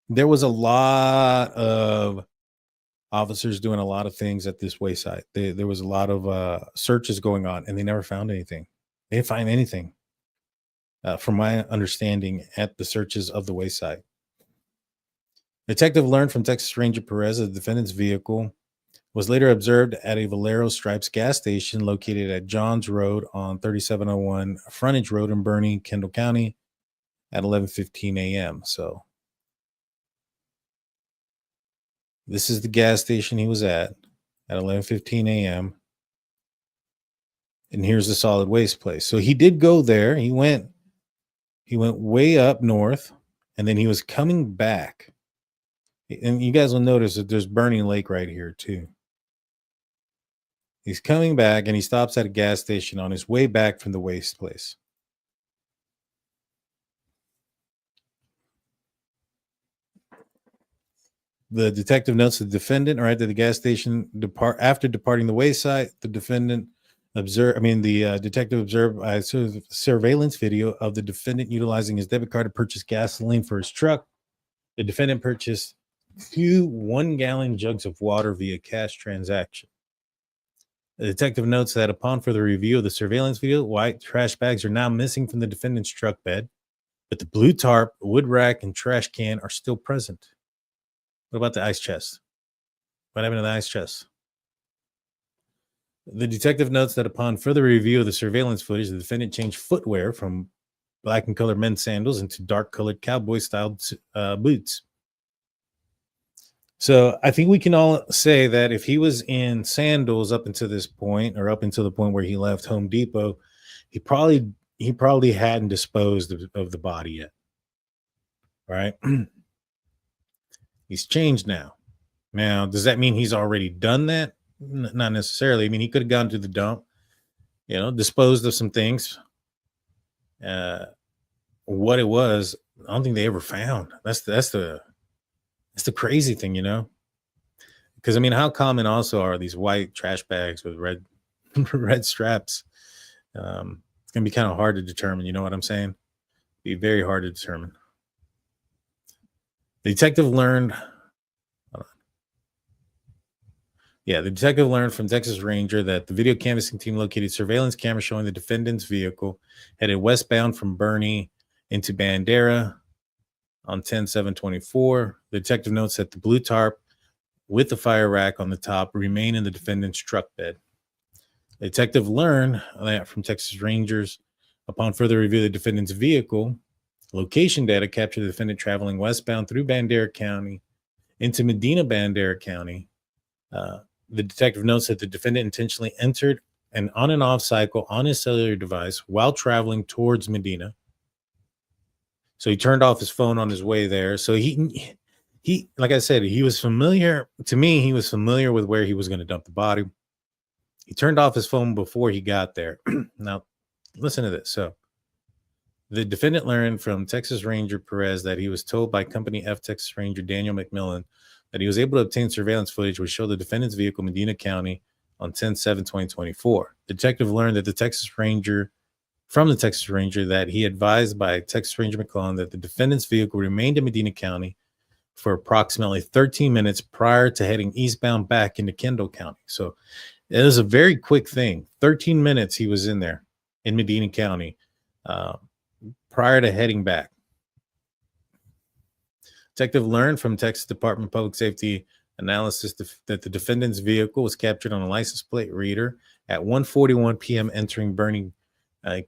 there was a lot of officers doing a lot of things at this waste site. There was a lot of searches going on, and they never found anything. They didn't find anything, from my understanding, at the searches of the waste site. Detective learned from Texas Ranger Perez that the defendant's vehicle was later observed at a Valero Stripes gas station located at Johns Road on 3701 Frontage Road in Bernie, Kendall County at 11:15 a.m. So this is the gas station he was at 11:15 a.m. And here's the solid waste place. So he did go there. He went way up north, and then he was coming back. And you guys will notice that there's Burning Lake right here too. He's coming back, and he stops at a gas station on his way back from the waste place. The detective notes the defendant arrived at the gas station after departing the waste site. The detective observed a surveillance video of the defendant utilizing his debit card to purchase gasoline for his truck. The defendant purchased 2 1-gallon jugs of water via cash transaction. The detective notes that upon further review of the surveillance video, white trash bags are now missing from the defendant's truck bed, but the blue tarp, wood rack, and trash can are still present. What about the ice chest? What happened to the ice chest? The detective notes that upon further review of the surveillance footage, the defendant changed footwear from black and colored men's sandals into dark colored cowboy-styled boots. So I think we can all say that if he was in sandals up until this point, or up until the point where he left Home Depot, he probably hadn't disposed of the body yet. Right? He's changed now. Now, does that mean he's already done that? Not necessarily. I mean, he could have gone to the dump, disposed of some things. What it was, I don't think they ever found. That's the crazy thing, because I mean, how common also are these white trash bags with red straps? It's gonna be kind of hard to determine. You know what I'm saying? Be very hard to determine. The detective learned. The detective learned from Texas Ranger that the video canvassing team located surveillance cameras showing the defendant's vehicle headed westbound from Bernie into Bandera on 10/7/24. The detective notes that the blue tarp with the fire rack on the top remain in the defendant's truck bed. The detective learned that from Texas Rangers upon further review of the defendant's vehicle, location data captured the defendant traveling westbound through Bandera County into Medina Bandera County. The detective notes that the defendant intentionally entered an on and off cycle on his cellular device while traveling towards Medina. So he turned off his phone on his way there. So he, like I said, he was familiar. To me, he was familiar with where he was going to dump the body. He turned off his phone before he got there. Now, listen to this. So the defendant learned from Texas Ranger Perez that he was told by Company F Texas Ranger Daniel McMillan that he was able to obtain surveillance footage which showed the defendant's vehicle Medina County on 10/7/2024. The detective learned that the Texas Ranger that he advised by Texas Ranger McClellan that the defendant's vehicle remained in Medina County for approximately 13 minutes prior to heading eastbound back into Kendall County. So it was a very quick thing. 13 minutes he was in there in Medina County prior to heading back. Detective learned from Texas Department of Public Safety analysis that the defendant's vehicle was captured on a license plate reader at 1:41 p.m. entering Bernie,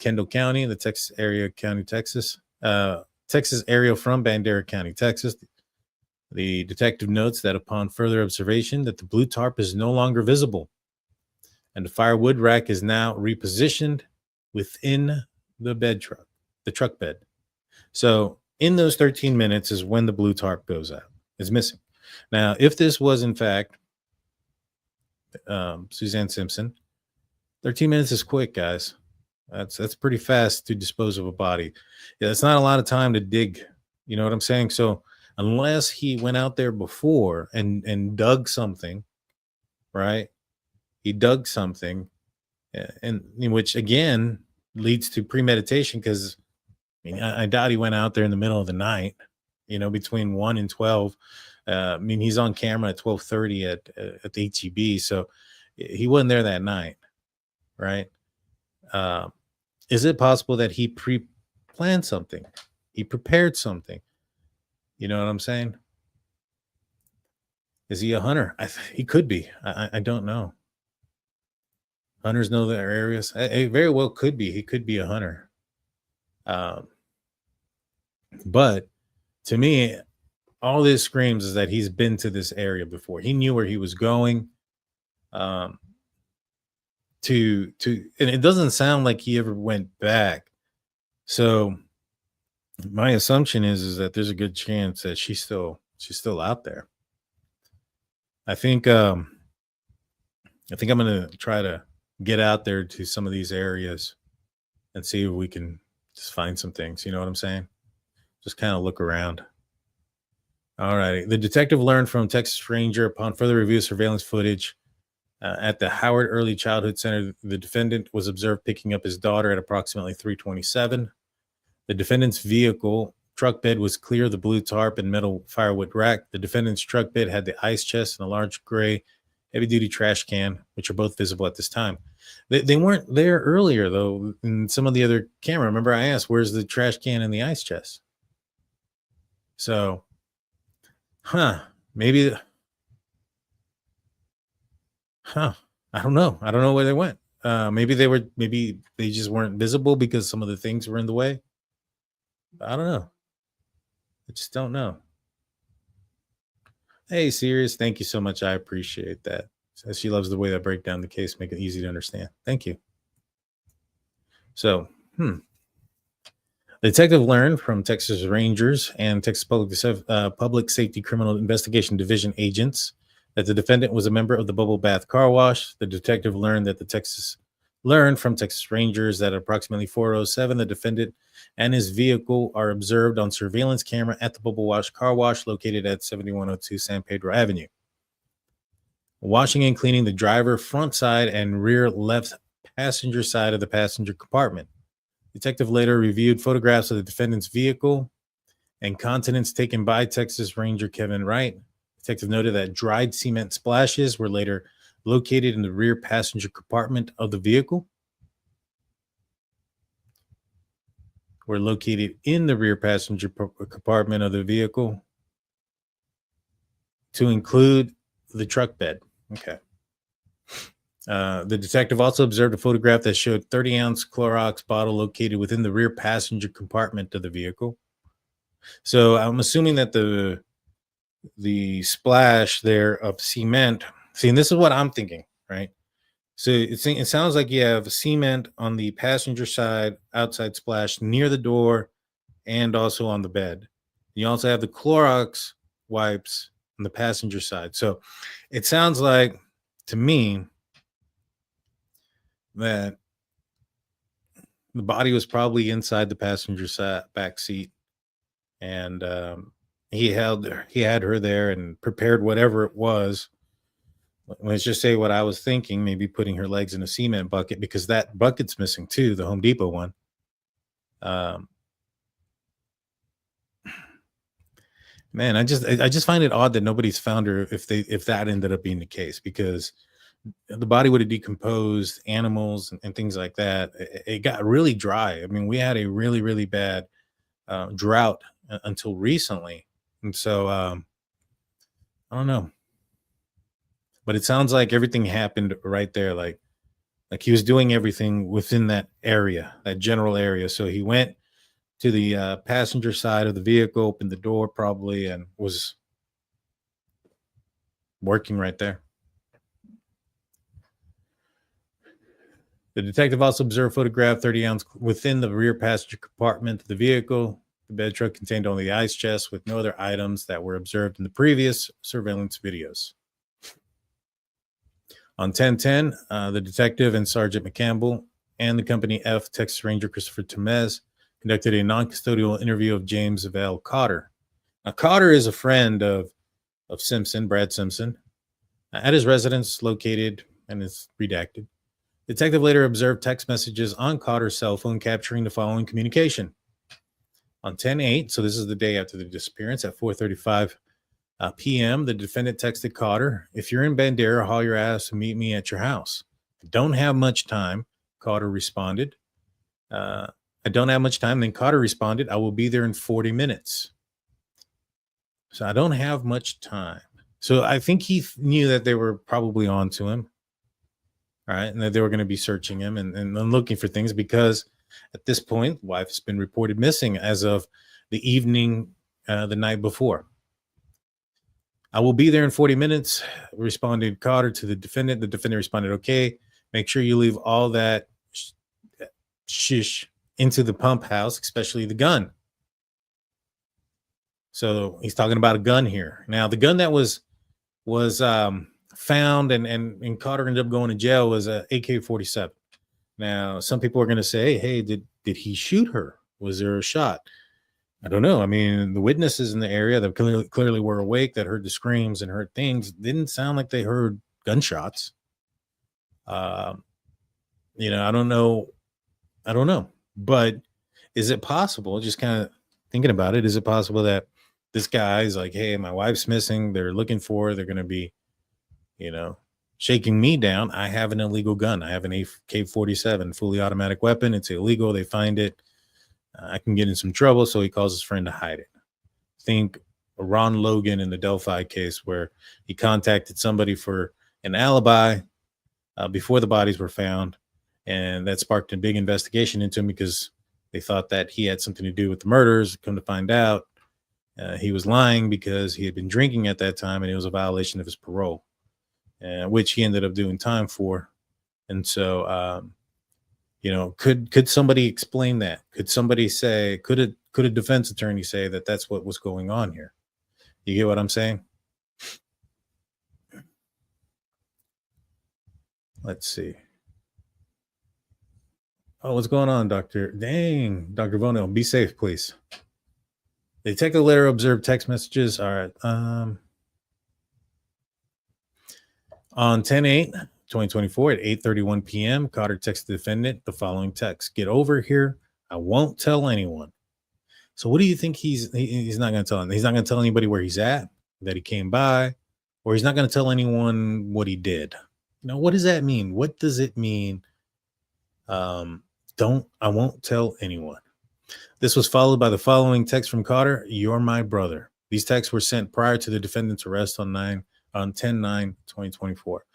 Kendall County, the Texas area, Texas area from Bandera County, Texas. The detective notes that upon further observation that the blue tarp is no longer visible and the firewood rack is now repositioned within the truck bed. So in those 13 minutes is when the blue tarp goes out. It's missing. Now, if this was in fact Suzanne Simpson, 13 minutes is quick, guys. That's pretty fast to dispose of a body. Yeah, it's not a lot of time to dig. You know what I'm saying? So unless he went out there before and dug something, right? He dug something, and which again leads to premeditation, because I doubt he went out there in the middle of the night, between 1 and 12. He's on camera at 12:30 at the HEB, so he wasn't there that night, right? Is it possible that he pre-planned something? He prepared something? You know what I'm saying? Is he a hunter? He could be. I don't know. Hunters know their areas. It very well could be. He could be a hunter. But to me, all this screams is that he's been to this area before. He knew where he was going. And it doesn't sound like he ever went back. So my assumption is that there's a good chance that she's still out there. I think I'm going to try to get out there to some of these areas and see if we can just find some things. You know what I'm saying? Just kind of look around. All righty. The detective learned from Texas Ranger upon further review of surveillance footage at the Howard Early Childhood Center. The defendant was observed picking up his daughter at approximately 3:27. The defendant's vehicle truck bed was clear of the blue tarp and metal firewood rack. The defendant's truck bed had the ice chest and a large gray heavy-duty trash can, which are both visible at this time. They weren't there earlier, though, in some of the other camera. Remember, I asked, where's the trash can and the ice chest? So, maybe, I don't know. I don't know where they went. Maybe they just weren't visible because some of the things were in the way. I don't know. I just don't know. Hey, Sirius, thank you so much. I appreciate that. She loves the way I break down the case, make it easy to understand. Thank you. So, the detective learned from Texas Rangers and Texas Public Safety Criminal Investigation Division agents that the defendant was a member of the Bubble Bath Car Wash. The detective learned from Texas Rangers that at approximately 4:07, the defendant and his vehicle are observed on surveillance camera at the Bubble Wash Car Wash located at 7102 San Pedro Avenue, washing and cleaning the driver front side and rear left passenger side of the passenger compartment. Detective later reviewed photographs of the defendant's vehicle and contents taken by Texas Ranger Kevin Wright. Detective noted that dried cement splashes were later located in the rear passenger compartment of the vehicle. To include the truck bed. Okay. The detective also observed a photograph that showed 30-ounce Clorox bottle located within the rear passenger compartment of the vehicle. So I'm assuming that the splash there of cement. See, and this is what I'm thinking, right? So it sounds like you have cement on the passenger side, outside splash near the door, and also on the bed. You also have the Clorox wipes on the passenger side. So it sounds like to me that the body was probably inside the passenger side back seat, and he had her there and prepared whatever it was. Let's just say what I was thinking, maybe putting her legs in a cement bucket, because that bucket's missing too, the Home Depot one. Man, I just find it odd that nobody's found her if that ended up being the case, because the body would have decomposed, animals and things like that. It got really dry. I mean, we had a really, really bad drought until recently. And so I don't know. But it sounds like everything happened right there. Like he was doing everything within that area, that general area. So he went to the passenger side of the vehicle, opened the door probably, and was working right there. The detective also observed photograph 30 ounce within the rear passenger compartment of the vehicle. The bed truck contained only the ice chest with no other items that were observed in the previous surveillance videos. On 10/10, the detective and Sergeant McCampbell and the Company F Texas Ranger Christopher Temez conducted a non-custodial interview of James Vale Cotter. Now, Cotter is a friend of Simpson, Brad Simpson, at his residence located, and it's redacted. Detective later observed text messages on Cotter's cell phone capturing the following communication. On 10/8, so this is the day after the disappearance, at 4:35 p.m., the defendant texted Cotter, "If you're in Bandera, haul your ass and meet me at your house." "I don't have much time," Cotter responded. "I don't have much time." Then Cotter responded, "I will be there in 40 minutes. So I don't have much time. So I think he knew that they were probably on to him. All right. And that they were going to be searching him and looking for things because at this point, the wife has been reported missing as of the evening, the night before. "I will be there in 40 minutes, responded Cotter to the defendant. The defendant responded, "Okay, make sure you leave all that shish into the pump house, especially the gun." So he's talking about a gun here. Now, the gun that was found and Cotter ended up going to jail was a AK-47. Now, some people are going to say, "Hey, did he shoot her? Was there a shot?" I don't know. I mean, the witnesses in the area that clearly were awake, that heard the screams and heard things, didn't sound like they heard gunshots. I don't know. But is it possible, just kind of thinking about it, is it possible that this guy's like, "Hey, my wife's missing. They're looking for her. They're going to be, shaking me down. I have an illegal gun. I have an AK-47 fully automatic weapon. It's illegal. They find it. I can get in some trouble." So he calls his friend to hide it. Think Ron Logan in the Delphi case where he contacted somebody for an alibi before the bodies were found. And that sparked a big investigation into him because they thought that he had something to do with the murders. Come to find out, he was lying because he had been drinking at that time and it was a violation of his parole, which he ended up doing time for. And so, could somebody explain that? Could somebody say, could a defense attorney say that that's what was going on here? You get what I'm saying? Let's see. Oh, what's going on, Doctor? Dang, Dr. Vono, be safe, please. The detective later observed text messages. All right. On 10/8/2024 at 8:31 p.m., Cotter texted the defendant the following text: "Get over here. I won't tell anyone." So what do you think he's not going to tell him? He's not going to tell anybody where he's at, that he came by, or he's not going to tell anyone what he did. What does that mean? What does it mean? I won't tell anyone. This was followed by the following text from Cotter: "You're my brother." These texts were sent prior to the defendant's arrest on 10/9/2024.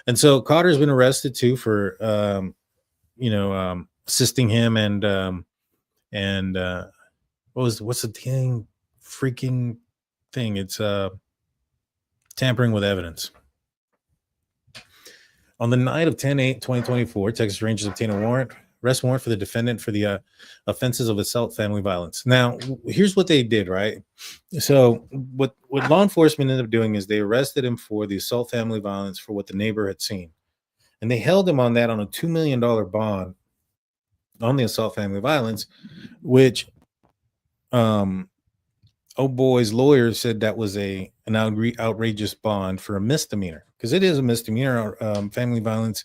And so Cotter's been arrested too for, assisting him and what's the freaking thing? It's tampering with evidence. On the night of 10/8/2024, Texas Rangers obtained a arrest warrant for the defendant for the offenses of assault, family violence. Now, here's what they did, right? So what law enforcement ended up doing is they arrested him for the assault, family violence for what the neighbor had seen. And they held him on that on a $2 million bond on the assault, family violence, which boy's lawyer said that was an outrageous bond for a misdemeanor, because it is a misdemeanor, family violence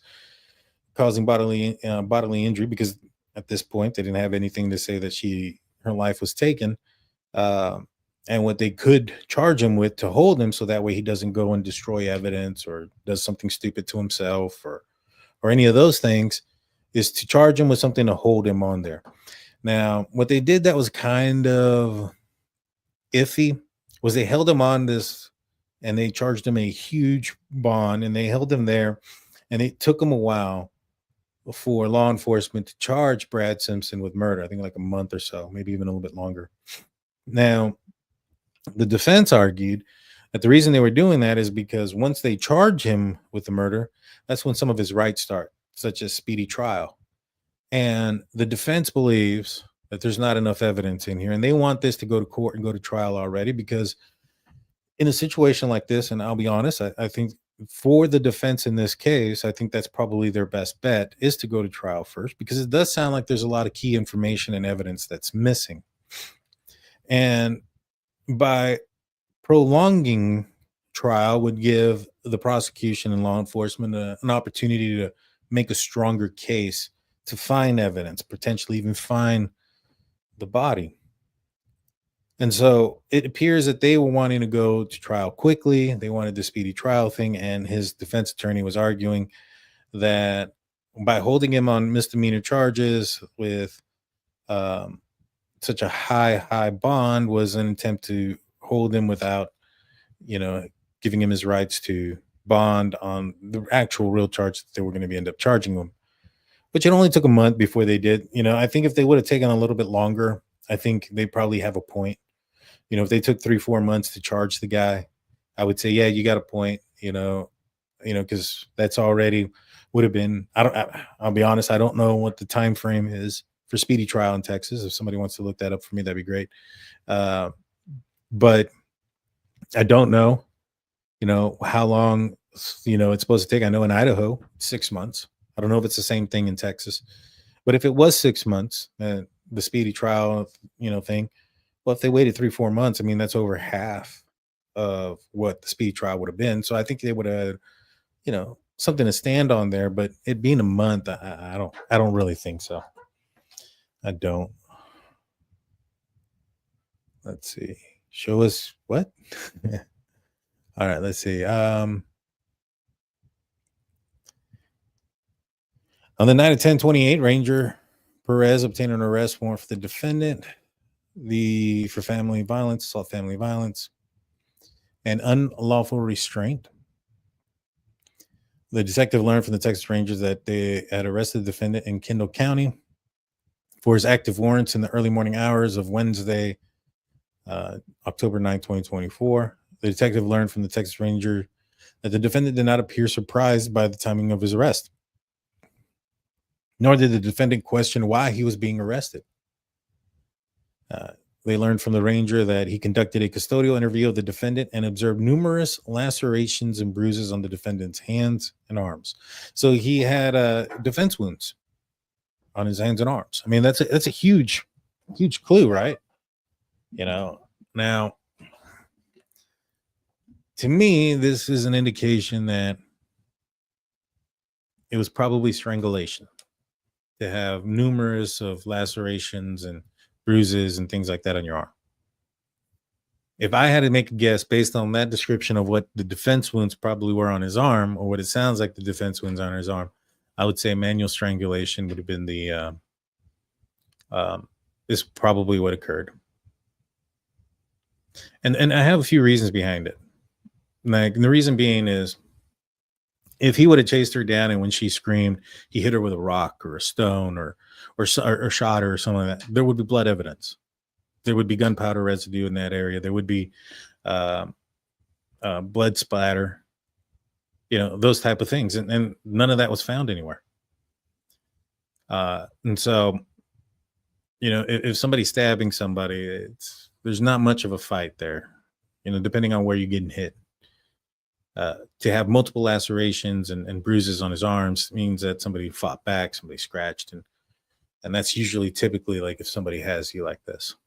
causing bodily injury, because at this point they didn't have anything to say that her life was taken, and what they could charge him with to hold him so that way he doesn't go and destroy evidence or does something stupid to himself or any of those things, is to charge him with something to hold him on there. Now, what they did that was kind of iffy was they held him on this, and they charged him a huge bond, and they held him there, and it took him a while for law enforcement to charge Brad Simpson with murder. I think like a month or so, maybe even a little bit longer. Now, the defense argued that the reason they were doing that is because once they charge him with the murder, that's when some of his rights start, such as speedy trial. And the defense believes that there's not enough evidence in here, and they want this to go to court and go to trial already, because in a situation like this, and I'll be honest, I think for the defense in this case, I think that's probably their best bet, is to go to trial first, because it does sound like there's a lot of key information and evidence that's missing. And by prolonging trial would give the prosecution and law enforcement an opportunity to make a stronger case, to find evidence, potentially even find the body. And so it appears that they were wanting to go to trial quickly. They wanted the speedy trial thing. And his defense attorney was arguing that by holding him on misdemeanor charges with such a high bond was an attempt to hold him without, giving him his rights to bond on the actual real charge that they were going to end up charging him. Which it only took a month before they did. I think if they would have taken a little bit longer, I think they probably have a point. If they took 3-4 months to charge the guy, I would say, yeah, you got a point, because that's already would have been, I'll be honest, I don't know what the time frame is for speedy trial in Texas. If somebody wants to look that up for me, that'd be great. But I don't know, how long, it's supposed to take. I know in Idaho, 6 months. I don't know if it's the same thing in Texas, but if it was 6 months, the speedy trial, thing, well, if they waited 3-4 months, I mean, that's over half of what the speedy trial would have been. So I think they would have, something to stand on there, but it being a month, I don't really think so. I don't. Let's see. Show us what? All right, let's see. On the night of 10/28, Ranger Perez obtained an arrest warrant for the defendant for family violence, assault, family violence, and unlawful restraint. The detective learned from the Texas Rangers that they had arrested the defendant in Kendall County for his active warrants in the early morning hours of Wednesday, October 9, 2024. The detective learned from the Texas Ranger that the defendant did not appear surprised by the timing of his arrest, nor did the defendant question why he was being arrested. They learned from the Ranger that he conducted a custodial interview of the defendant and observed numerous lacerations and bruises on the defendant's hands and arms. So he had defense wounds on his hands and arms. I mean, that's a huge clue, right? Now, to me, this is an indication that it was probably strangulation, to have numerous of lacerations and bruises and things like that on your arm. If I had to make a guess based on that description of what the defense wounds probably were on his arm, or what it sounds like the defense wounds on his arm, I would say manual strangulation would have been is probably what occurred. And I have a few reasons behind it. Like, the reason being is, if he would have chased her down and when she screamed, he hit her with a rock or a stone or shot her or something like that, there would be blood evidence. There would be gunpowder residue in that area. There would be blood splatter, those type of things. And none of that was found anywhere. And so, if somebody's stabbing somebody, there's not much of a fight there, depending on where you're getting hit. To have multiple lacerations and bruises on his arms means that somebody fought back, somebody scratched, and that's usually typically like if somebody has you like this.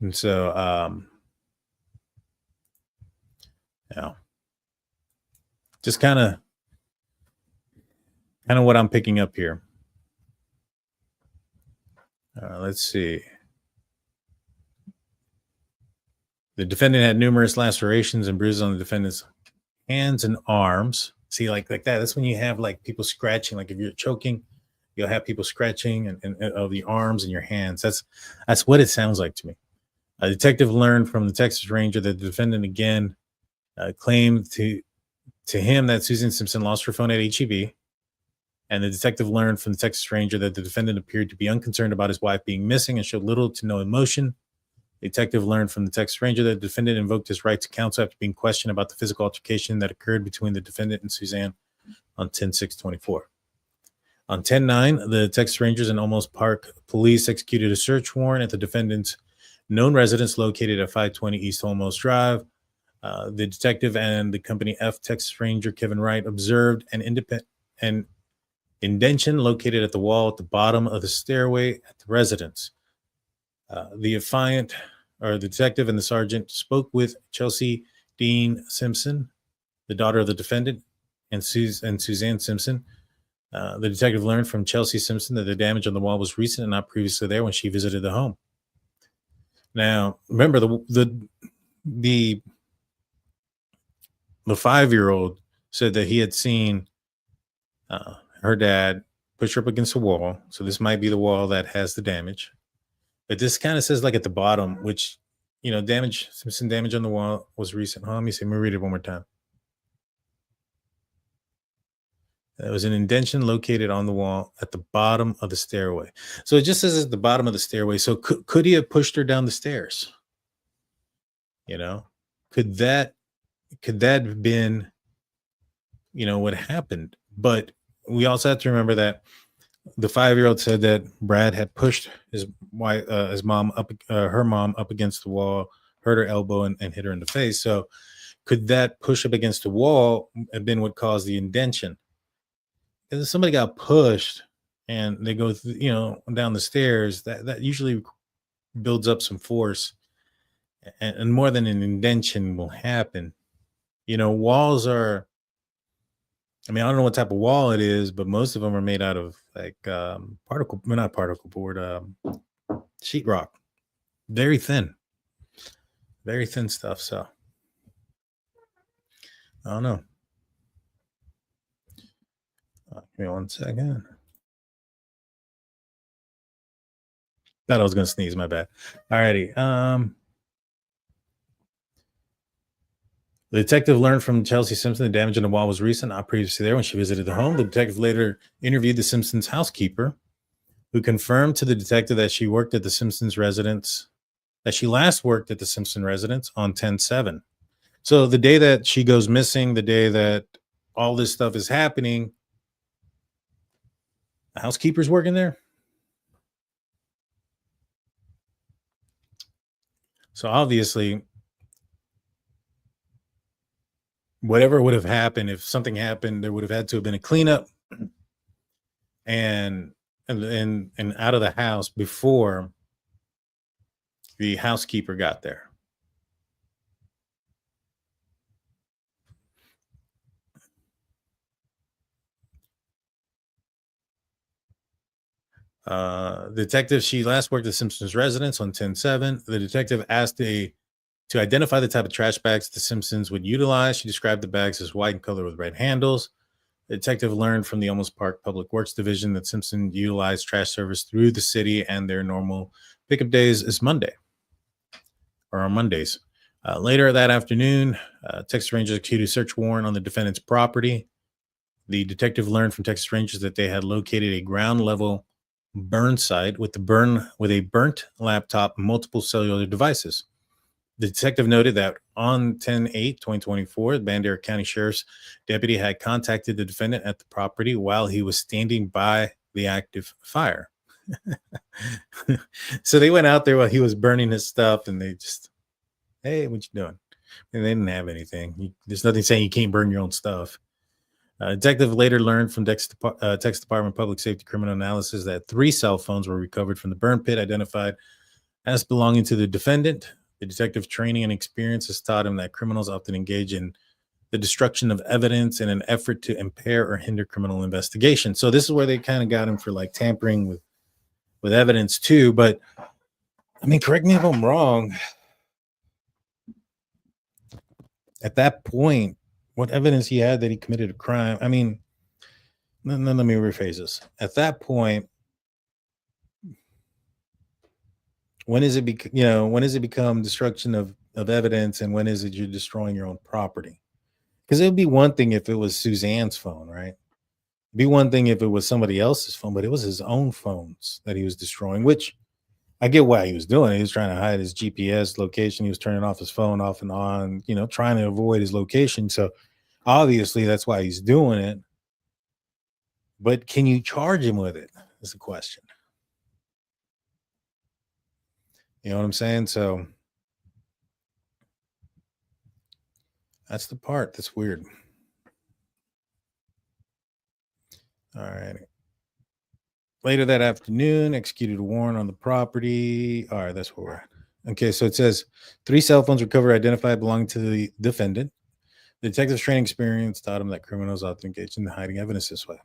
And so, just kind of what I'm picking up here. Let's see. The defendant had numerous lacerations and bruises on the defendant's hands and arms. See, like that. That's when you have like people scratching. Like if you're choking, you'll have people scratching and of the arms and your hands. That's what it sounds like to me. A detective learned from the Texas Ranger that the defendant again claimed to him that Suzanne Simpson lost her phone at HEB. And the detective learned from the Texas Ranger that the defendant appeared to be unconcerned about his wife being missing and showed little to no emotion. The detective learned from the Texas Ranger that the defendant invoked his right to counsel after being questioned about the physical altercation that occurred between the defendant and Suzanne on 10/6/24. On 10/9, the Texas Rangers and Olmos Park police executed a search warrant at the defendant's known residence located at 520 East Olmos Drive. The detective and the Company F Texas Ranger Kevin Wright observed an indentation located at the wall at the bottom of the stairway at the residence. The detective and the sergeant spoke with Chelsea Dean Simpson, the daughter of the defendant, and Suzanne Simpson. The detective learned from Chelsea Simpson that the damage on the wall was recent and not previously there when she visited the home. Now, remember the 5-year-old said that he had seen her dad push her up against the wall. So this might be the wall that has the damage. But this kind of says like at the bottom, which, Simpson damage on the wall was recent. Let me read it one more time. There was an indentation located on the wall at the bottom of the stairway. So it just says at the bottom of the stairway. So could he have pushed her down the stairs? Could that have been, what happened? But we also have to remember that the 5-year-old said that Brad had pushed his mom up, her mom up against the wall, hurt her elbow and hit her in the face. So could that push up against the wall have been what caused the indentation? If somebody got pushed and they go down the stairs, that usually builds up some force, and more than an indentation will happen. Walls are, I don't know what type of wall it is, but most of them are made out of like not particle board, sheetrock. Very thin stuff. So I don't know. Give me 1 second. Thought I was going to sneeze. My bad. Alrighty. The detective learned from Chelsea Simpson the damage on the wall was recent, not previously there when she visited the home. The detective later interviewed the Simpsons' housekeeper, who confirmed to the detective that she worked at the Simpsons' residence, that she last worked at the Simpson residence on 10/7. So the day that she goes missing, the day that all this stuff is happening, the housekeeper's working there. So obviously, whatever would have happened, if something happened, there would have had to have been a cleanup and out of the house before the housekeeper got there. Detective, she last worked at Simpson's residence on 10/7. The detective asked to identify the type of trash bags the Simpsons would utilize. She described the bags as white in color with red handles. The detective learned from the Olmos Park Public Works Division that Simpson utilized trash service through the city, and their normal pickup days is Monday, or on Mondays. Later that afternoon, Texas Rangers executed a search warrant on the defendant's property. The detective learned from Texas Rangers that they had located a ground level burn site with a burnt laptop and multiple cellular devices. The detective noted that on 10/8/2024, the Bandera County Sheriff's deputy had contacted the defendant at the property while he was standing by the active fire. So they went out there while he was burning his stuff, and they just, hey, what you doing? And they didn't have anything. There's nothing saying you can't burn your own stuff. Detective later learned from Texas Department of Public Safety Criminal Analysis that 3 cell phones were recovered from the burn pit, identified as belonging to the defendant. The detective's training and experience has taught him that criminals often engage in the destruction of evidence in an effort to impair or hinder criminal investigation. So this is where they kind of got him for like tampering with evidence too. But correct me if I'm wrong. At that point, what evidence he had that he committed a crime. I mean, let me rephrase this. At that point, when is it when does it become destruction of evidence, and when is it you're destroying your own property? Because it would be one thing if it was Suzanne's phone, right? It'd be one thing if it was somebody else's phone, but it was his own phones that he was destroying, which I get why he was doing it. He was trying to hide his GPS location. He was turning off his phone off and on, trying to avoid his location. So obviously that's why he's doing it. But can you charge him with it? Is the question. You know what I'm saying? So that's the part that's weird. All right. Later that afternoon, executed a warrant on the property. All right, that's where we're at. Okay, so it says 3 cell phones recovered, identified belonging to the defendant. The detective's training experience taught him that criminals often engage in hiding evidence this way.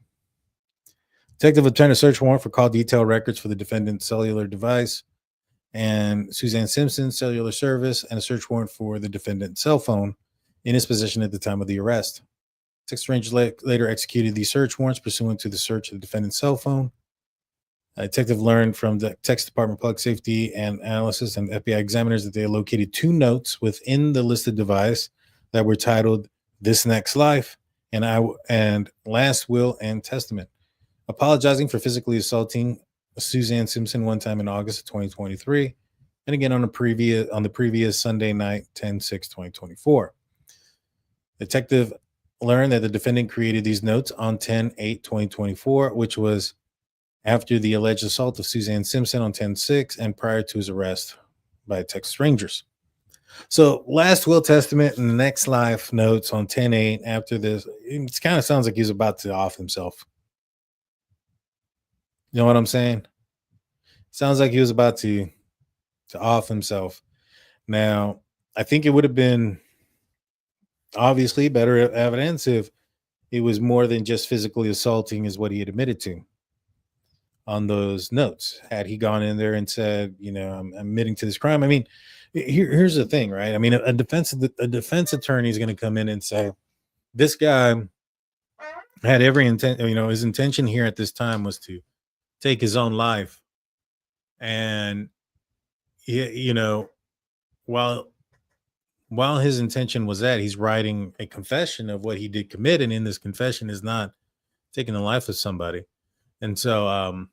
Detective obtained a search warrant for call detail records for the defendant's cellular device and Suzanne Simpson's cellular service, and a search warrant for the defendant's cell phone in his possession at the time of the arrest. Texas Rangers later executed these search warrants pursuant to the search of the defendant's cell phone. A detective learned from the Texas Department of Public Safety and Analysis and FBI examiners that they had located 2 notes within the listed device that were titled "This Next Life" and "Last Will and Testament," apologizing for physically assaulting Suzanne Simpson one time in August of 2023, and again on the previous Sunday night, 10/6/2024. Detective learned that the defendant created these notes on 10/8/2024, which was after the alleged assault of Suzanne Simpson on 10/6 and prior to his arrest by Texas Rangers. So last will, testament, and the next life notes on 10/8 after this, it kind of sounds like he's about to off himself. You know what I'm saying? Sounds like he was about to off himself. Now, I think it would have been obviously better evidence if it was more than just physically assaulting is what he had admitted to on those notes. Had he gone in there and said, I'm admitting to this crime. I mean, here's the thing, right? I mean, a defense attorney is going to come in and say, this guy had every intent, his intention here at this time was to take his own life. And, while his intention was that, he's writing a confession of what he did commit. And in this confession is not taking the life of somebody. And so,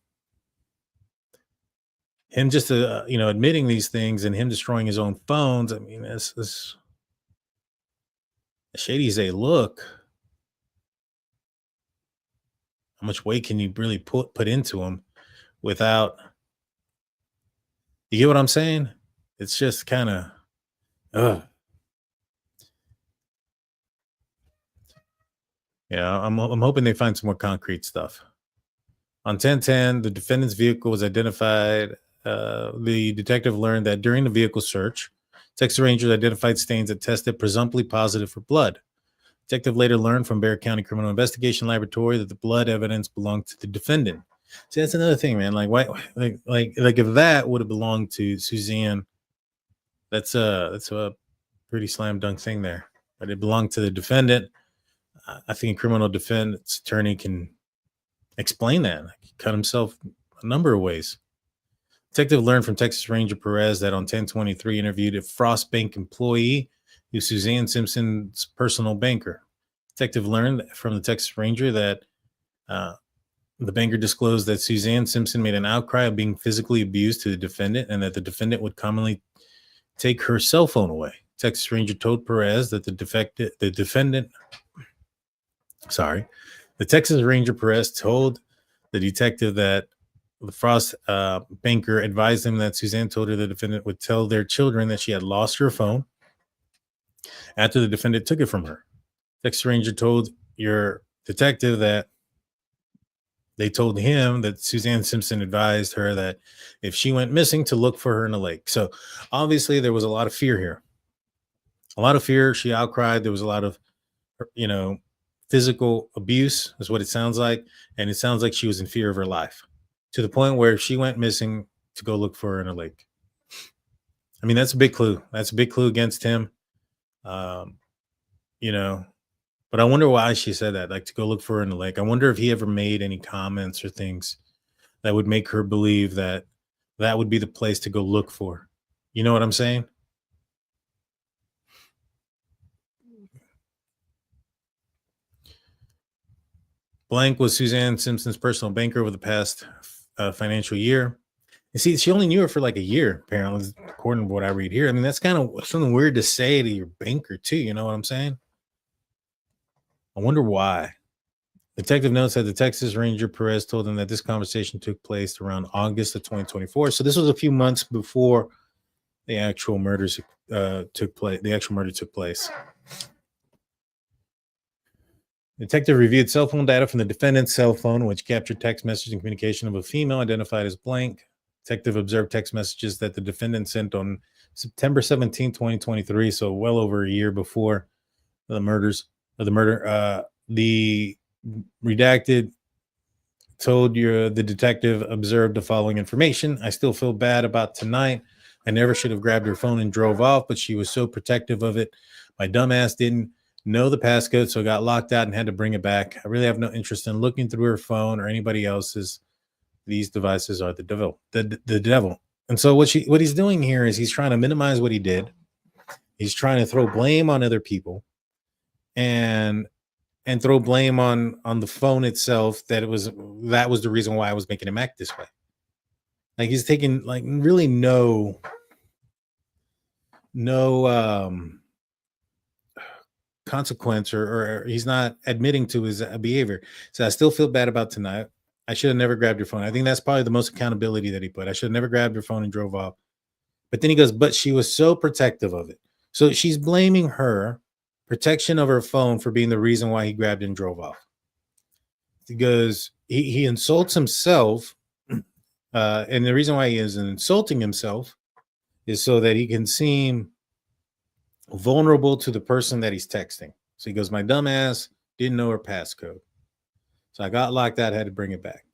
him just, admitting these things and him destroying his own phones. I mean, that's shady as they look. How much weight can you really put into them without, you get what I'm saying? It's just kind of, yeah, I'm hoping they find some more concrete stuff. On 10/10, the defendant's vehicle was identified. The detective learned that during the vehicle search, Texas Rangers identified stains that tested presumptively positive for blood. Detective later learned from Bexar County Criminal Investigation Laboratory that the blood evidence belonged to the defendant. See, that's another thing, man. Like, why? Like if that would have belonged to Suzanne, that's a pretty slam dunk thing there. But it belonged to the defendant. I think a criminal defense attorney can explain that. He cut himself a number of ways. Detective learned from Texas Ranger Perez that on 10/23 interviewed a Frost Bank employee who's Suzanne Simpson's personal banker. Detective learned from the Texas Ranger that the banker disclosed that Suzanne Simpson made an outcry of being physically abused to the defendant and that the defendant would commonly take her cell phone away. Texas Ranger told Perez that the Texas Ranger Perez told the detective that the Frost banker advised him that Suzanne told her the defendant would tell their children that she had lost her phone after the defendant took it from her. Texas Ranger told your detective that they told him that Suzanne Simpson advised her that if she went missing to look for her in a lake. So obviously there was a lot of fear here. A lot of fear. She outcried. There was a lot of, physical abuse is what it sounds like. And it sounds like she was in fear of her life to the point where she went missing to go look for her in a lake. I mean, that's a big clue. That's a big clue against him. But I wonder why she said that, like to go look for her in the lake. I wonder if he ever made any comments or things that would make her believe that that would be the place to go look for. You know what I'm saying? Blank was Suzanne Simpson's personal banker over the past financial year. You see, she only knew her for like a year, apparently, according to what I read here. I mean, that's kind of something weird to say to your banker, too. You know what I'm saying? I wonder why. Detective notes that the Texas Ranger Perez told him that this conversation took place around August of 2024. So this was a few months before the actual murders took place. The actual murder took place. Detective reviewed cell phone data from the defendant's cell phone, which captured text message and communication of a female identified as blank. Detective observed text messages that the defendant sent on September 17, 2023, so well over a year before the murder. The redacted told the detective observed the following information. I still feel bad about tonight. I never should have grabbed her phone and drove off, but she was so protective of it. My dumbass didn't know the passcode, so got locked out and had to bring it back. I really have no interest in looking through her phone or anybody else's. These devices are the devil. The devil. And so what he's doing here is he's trying to minimize what he did. He's trying to throw blame on other people and throw blame on the phone itself, that was the reason why I was making him act this way. Like he's taking like really no consequence, or he's not admitting to his behavior. So I still feel bad about tonight. I should have never grabbed your phone. I think that's probably the most accountability that he put. I should have never grabbed your phone and drove off. But then he goes, but she was so protective of it. So she's blaming her protection of her phone for being the reason why he grabbed and drove off. Because he insults himself. And the reason why he is insulting himself is so that he can seem vulnerable to the person that he's texting. So he goes, my dumbass didn't know her passcode. So I got locked out, had to bring it back.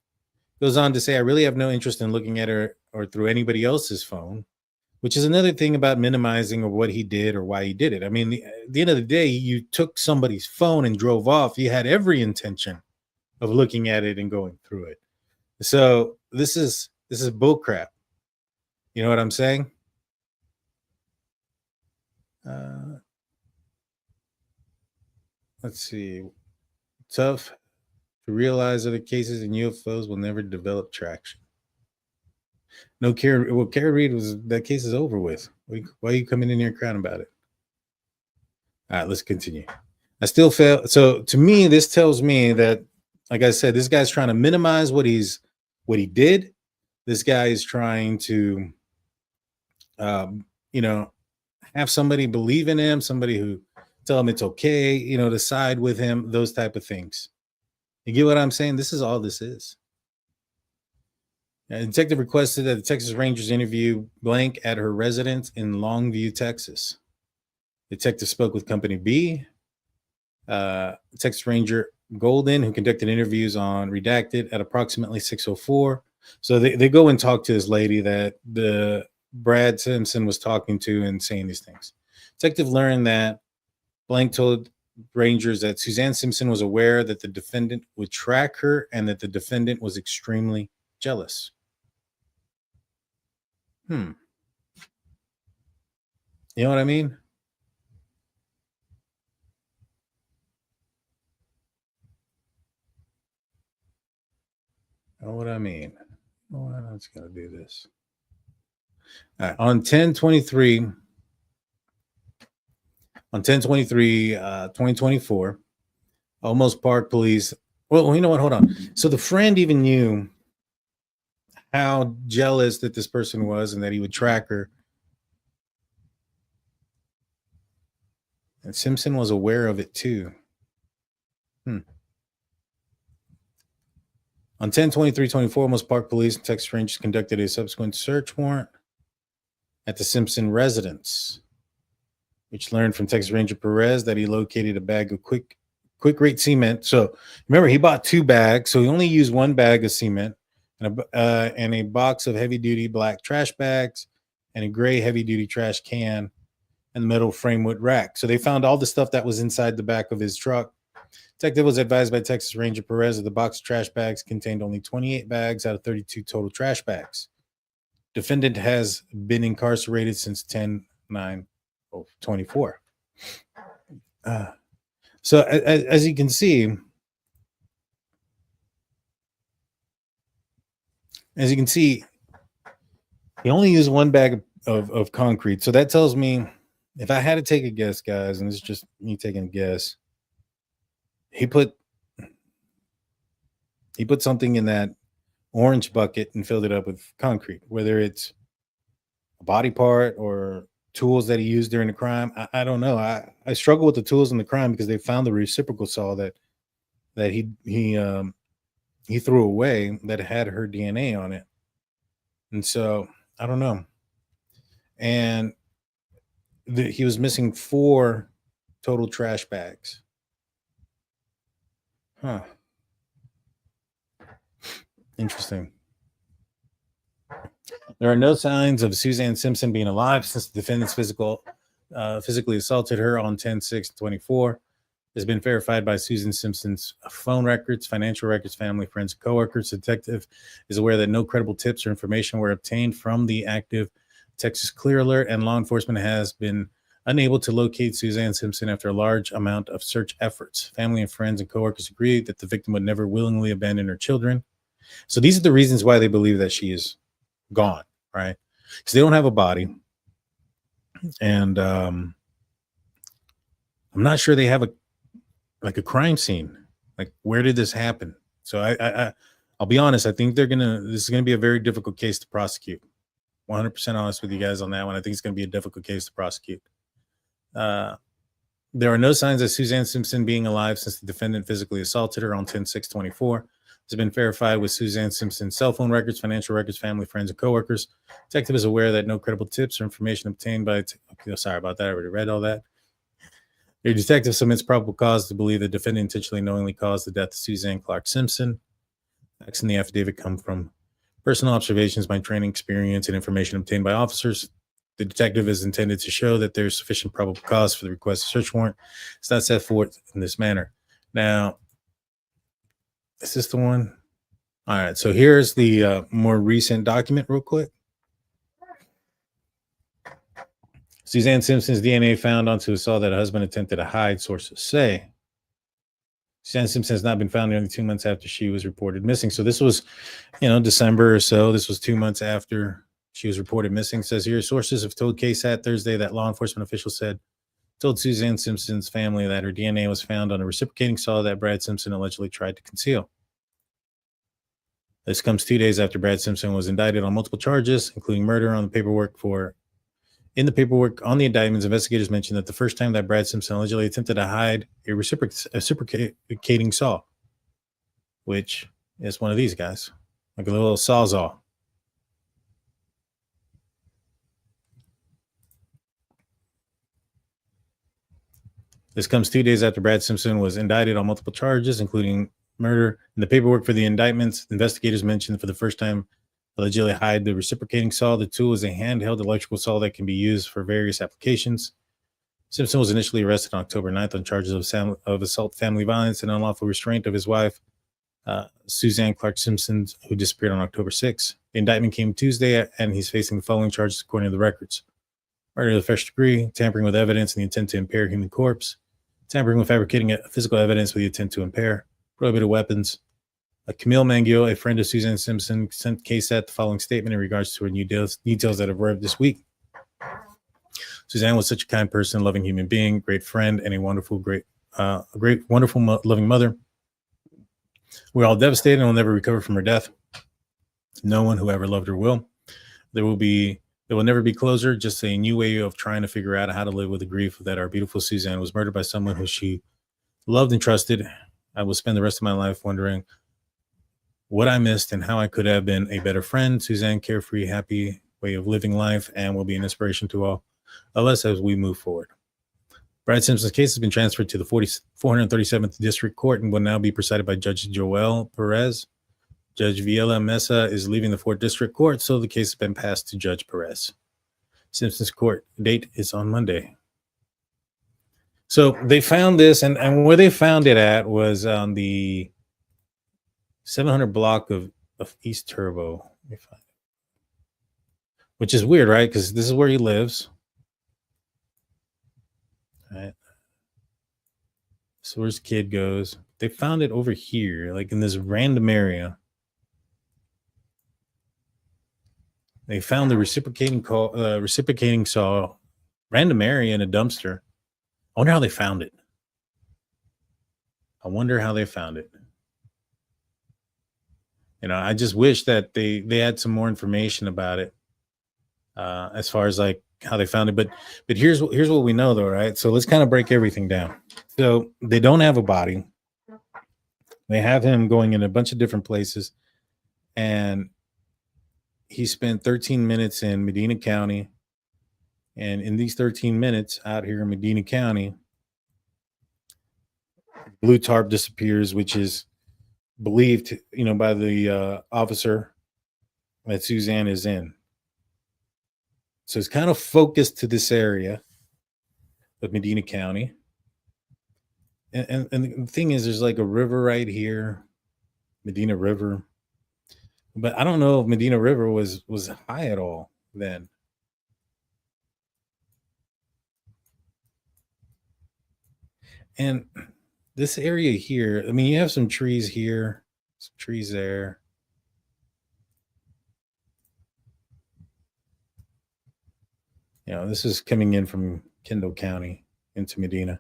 Goes on to say, I really have no interest in looking at her or through anybody else's phone, which is another thing about minimizing of what he did or why he did it. I mean, at the end of the day, you took somebody's phone and drove off. You had every intention of looking at it and going through it. So this is bull crap. You know what I'm saying? Let's see. Tough to realize other cases in UFOs will never develop traction. No, Karen. Well, Karen Reed that case is over with. Why are you coming in here crying about it? All right, let's continue. I still feel so. To me, this tells me that, like I said, this guy's trying to minimize what he did. This guy is trying to, have somebody believe in him, somebody who tell him it's okay, to side with him, those type of things. You get what I'm saying? This is all this is. A detective requested that the Texas Rangers interview blank at her residence in Longview, Texas. Detective spoke with Company B, Texas Ranger Golden, who conducted interviews on redacted at approximately 6:04. So they go and talk to this lady that the Brad Simpson was talking to and saying these things. Detective learned that blank told Rangers that Suzanne Simpson was aware that the defendant would track her and that the defendant was extremely jealous. You know what I mean? Know what I mean? Oh, I just got to do this. All right. On 2024, Olmos Park police. Well, you know what? Hold on. So the friend even knew how jealous that this person was and that he would track her. And Simpson was aware of it too. On 10/23/24, Olmos Park Police and Texas Rangers conducted a subsequent search warrant at the Simpson residence, which learned from Texas Ranger Perez that he located a bag of quick rate cement. So remember, he bought 2 bags, so he only used 1 bag of cement and a box of heavy-duty black trash bags and a gray heavy-duty trash can and the metal frame wood rack. So they found all the stuff that was inside the back of his truck Detective was advised by Texas Ranger Perez that the box of trash bags contained only 28 bags out of 32 total trash bags. Defendant has been incarcerated since 10/9/24. So as you can see, he only used one bag of concrete. So that tells me, if I had to take a guess, guys, and this is just me taking a guess, he put something in that orange bucket and filled it up with concrete, whether it's a body part or tools that he used during the crime. I don't know. I struggle with the tools in the crime because they found the reciprocal saw that he threw away that had her DNA on it. And so I don't know. And he was missing 4 total trash bags. Huh. Interesting. There are no signs of Suzanne Simpson being alive since the defendant's physically assaulted her on 10/6/24. Has been verified by Suzanne Simpson's phone records, financial records, family, friends, and coworkers. The detective is aware that no credible tips or information were obtained from the active Texas Clear Alert, and law enforcement has been unable to locate Suzanne Simpson after a large amount of search efforts. Family and friends and coworkers agree that the victim would never willingly abandon her children. So these are the reasons why they believe that she is gone, right? Because they don't have a body. And I'm not sure they have a crime scene. Like, where did this happen? So I'll be honest. I think this is going to be a very difficult case to prosecute. 100% honest with you guys on that one. I think it's going to be a difficult case to prosecute. There are no signs of Suzanne Simpson being alive since the defendant physically assaulted her on 10/6/24. Has been verified with Suzanne Simpson's cell phone records, financial records, family, friends, and coworkers. Detective is aware that no credible tips or information obtained by. Sorry about that. I already read all that. Your detective submits probable cause to believe the defendant intentionally knowingly caused the death of Suzanne Clark Simpson. Facts in the affidavit come from personal observations by training, experience, and information obtained by officers. The detective is intended to show that there's sufficient probable cause for the requested search warrant. It's not set forth in this manner. Now, is this the one? All right, so here's the more recent document real quick. Suzanne Simpson's DNA found onto a saw that her husband attempted to hide, sources say. Suzanne Simpson has not been found nearly 2 months after she was reported missing. So this was, December or so. This was 2 months after she was reported missing. It says here, sources have told KSAT Thursday that law enforcement officials told Suzanne Simpson's family that her DNA was found on a reciprocating saw that Brad Simpson allegedly tried to conceal. This comes 2 days after Brad Simpson was indicted on multiple charges, including murder. In the paperwork on the indictments, investigators mentioned that the first time that Brad Simpson allegedly attempted to hide a reciprocating saw, which is one of these guys, like a little sawzall. This comes 2 days after Brad Simpson was indicted on multiple charges, including murder. In the paperwork for the indictments, investigators mentioned for the first time allegedly hide the reciprocating saw. The tool is a handheld electrical saw that can be used for various applications. Simpson was initially arrested on October 9th on charges of assault, family violence, and unlawful restraint of his wife, Suzanne Clark Simpson, who disappeared on October 6th. The indictment came Tuesday, and he's facing the following charges according to the records: murder to the first degree, tampering with evidence and the intent to impair human corpse, tampering with fabricating physical evidence with the intent to impair, prohibited weapons. Camille Mangio, a friend of Suzanne Simpson, sent KSAT the following statement in regards to her new details that have arrived this week. Suzanne was such a kind person, loving human being, great friend, and a wonderful, loving mother. We're all devastated and will never recover from her death. No one who ever loved her will. There will never be closure, just a new way of trying to figure out how to live with the grief that our beautiful Suzanne was murdered by someone who she loved and trusted. I will spend the rest of my life wondering what I missed and how I could have been a better friend. Suzanne, carefree, happy way of living life, and will be an inspiration to all of us as we move forward. Brad Simpson's case has been transferred to the 437th District Court and will now be presided by Judge Joel Perez. Judge Viela Mesa is leaving the 4th District Court, so the case has been passed to Judge Perez. Simpson's court date is on Monday. So they found this, and where they found it at was on the 700 block of East Turbo. Let me find it. Which is weird, right? Because this is where he lives. Right. So where his kid goes. They found it over here, like in this random area. They found the reciprocating saw, random area in a dumpster. I wonder how they found it. You know, I just wish that they had some more information about it, as far as like how they found it. But here's what we know, though, right? So let's kind of break everything down. So they don't have a body. They have him going in a bunch of different places, and he spent 13 minutes in Medina County. And in these 13 minutes out here in Medina County, blue tarp disappears, which is believed, you know, by the officer that Suzanne is in. So it's kind of focused to this area of Medina County. And the thing is, there's like a river right here, Medina River. But I don't know if Medina River was high at all then. And this area here, I mean, you have some trees here, some trees there. You know, this is coming in from Kendall County into Medina.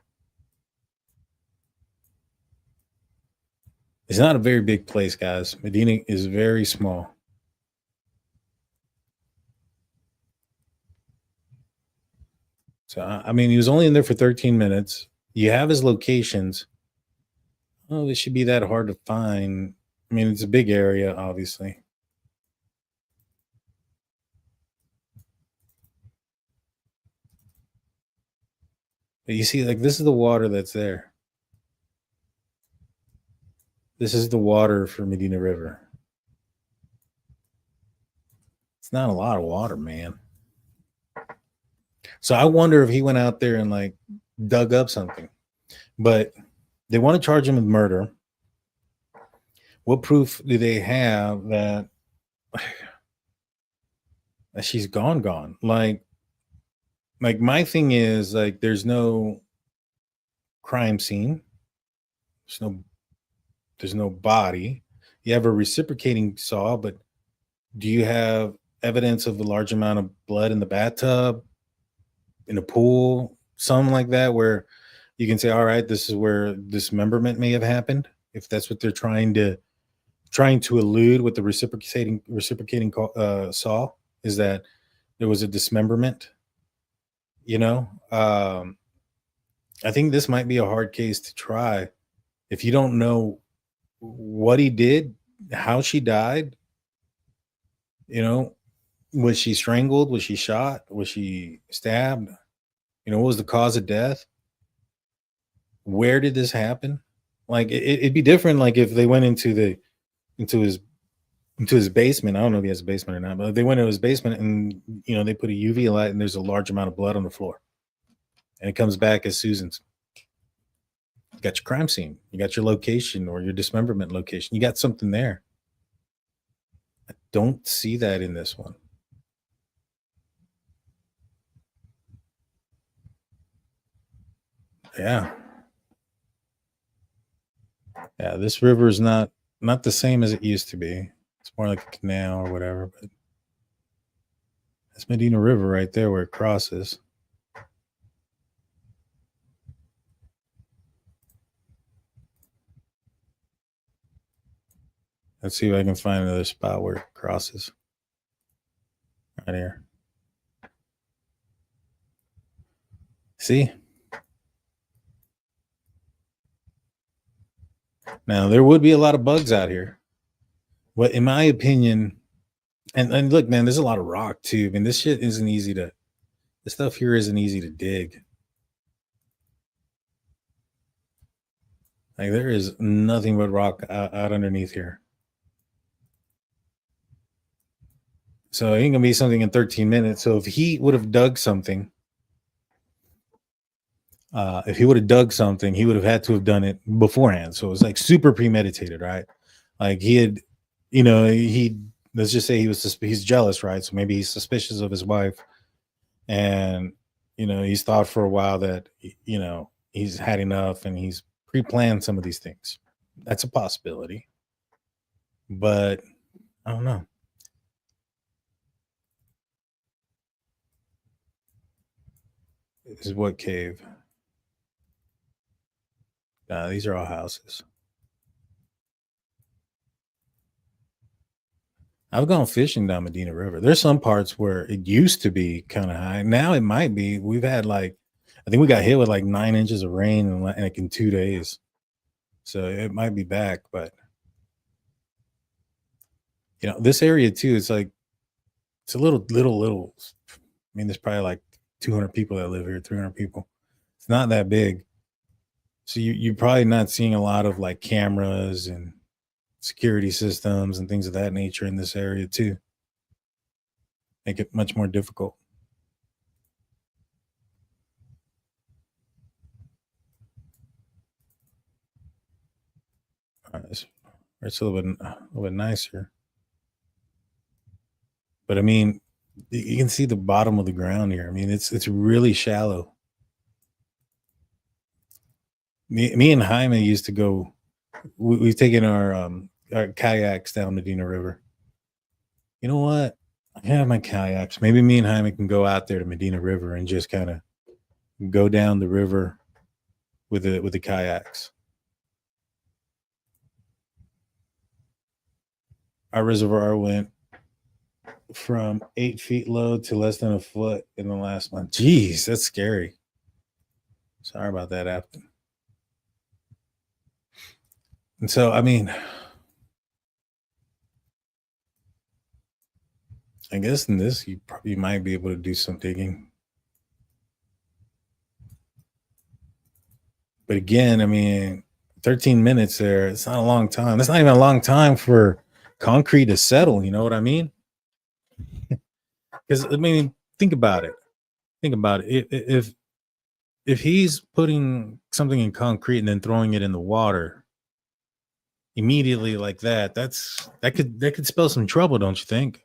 It's not a very big place, guys. Medina is very small. So, I mean, he was only in there for 13 minutes. You have his locations. Oh, this should be that hard to find. I mean, it's a big area, obviously. But you see, like, this is the water that's there. This is the water for Medina River. It's not a lot of water, man. So I wonder if he went out there and like dug up something. But they want to charge him with murder. What proof do they have that she's gone? Like my thing is, like, there's no crime scene. There's no body. You have a reciprocating saw, but do you have evidence of a large amount of blood in the bathtub, in a pool, something like that, where you can say, all right, this is where dismemberment may have happened, if that's what they're trying to elude with the reciprocating saw, is that there was a dismemberment. You know, I think this might be a hard case to try if you don't know what he did, how she died. You know, was she strangled? Was she shot? Was she stabbed? You know, what was the cause of death? Where did this happen? Like, it'd be different, like, if they went into his basement. I don't know if he has a basement or not, but if they went into his basement and, you know, they put a UV light and there's a large amount of blood on the floor, and it comes back as Susan's. You got your crime scene. You got your location or your dismemberment location. You got something there. I don't see that in this one. Yeah. Yeah, this river is not the same as it used to be. It's more like a canal or whatever, but that's Medina River right there where it crosses. Let's see if I can find another spot where it crosses. Right here. See? Now, there would be a lot of bugs out here. What, in my opinion, and look, man, there's a lot of rock too. I mean, this stuff here isn't easy to dig. Like, there is nothing but rock out underneath here. So it ain't gonna be something in 13 minutes. So if he would have dug something, If he would have dug something, he would have had to have done it beforehand. So it was like super premeditated, right? Like he had, he let's just say he's jealous, right? So maybe he's suspicious of his wife, and he's thought for a while that he's had enough, and he's pre-planned some of these things. That's a possibility, but I don't know. This is what cave? These are all houses. I've gone fishing down Medina River. There's some parts where it used to be kind of high. Now it might be. We've had I think we got hit with like 9 inches of rain in 2 days. So it might be back, but this area too, it's a little. I mean, there's probably like 200 people that live here, 300 people. It's not that big. So you're probably not seeing a lot of like cameras and security systems and things of that nature in this area too. Make it much more difficult. All right, it's a little bit nicer. But I mean, you can see the bottom of the ground here. I mean, it's really shallow. Me and Jaime used to go. We've taken our kayaks down Medina River. You know what? I have my kayaks. Maybe me and Jaime can go out there to Medina River and just kind of go down the river with the kayaks. Our reservoir went from 8 feet low to less than a foot in the last month. Jeez, that's scary. Sorry about that happening. And so, I mean, I guess in this, you might be able to do some digging. But again, I mean, 13 minutes there, it's not a long time. That's not even a long time for concrete to settle. You know what I mean? Because, I mean, think about it. If he's putting something in concrete and then throwing it in the water immediately like that, that could spell some trouble, don't you think?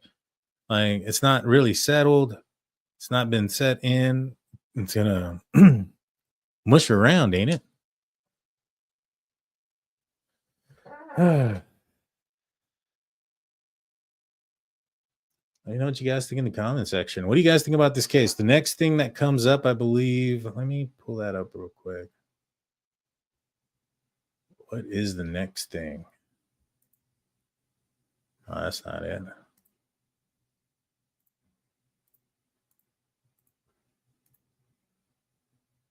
Like, it's not really settled. It's not been set in. It's gonna mush around, ain't it? Let me know what you guys think in the comment section. What do you guys think about this case? The next thing that comes up, I believe, let me pull that up real quick. What is the next thing? Oh, that's not it.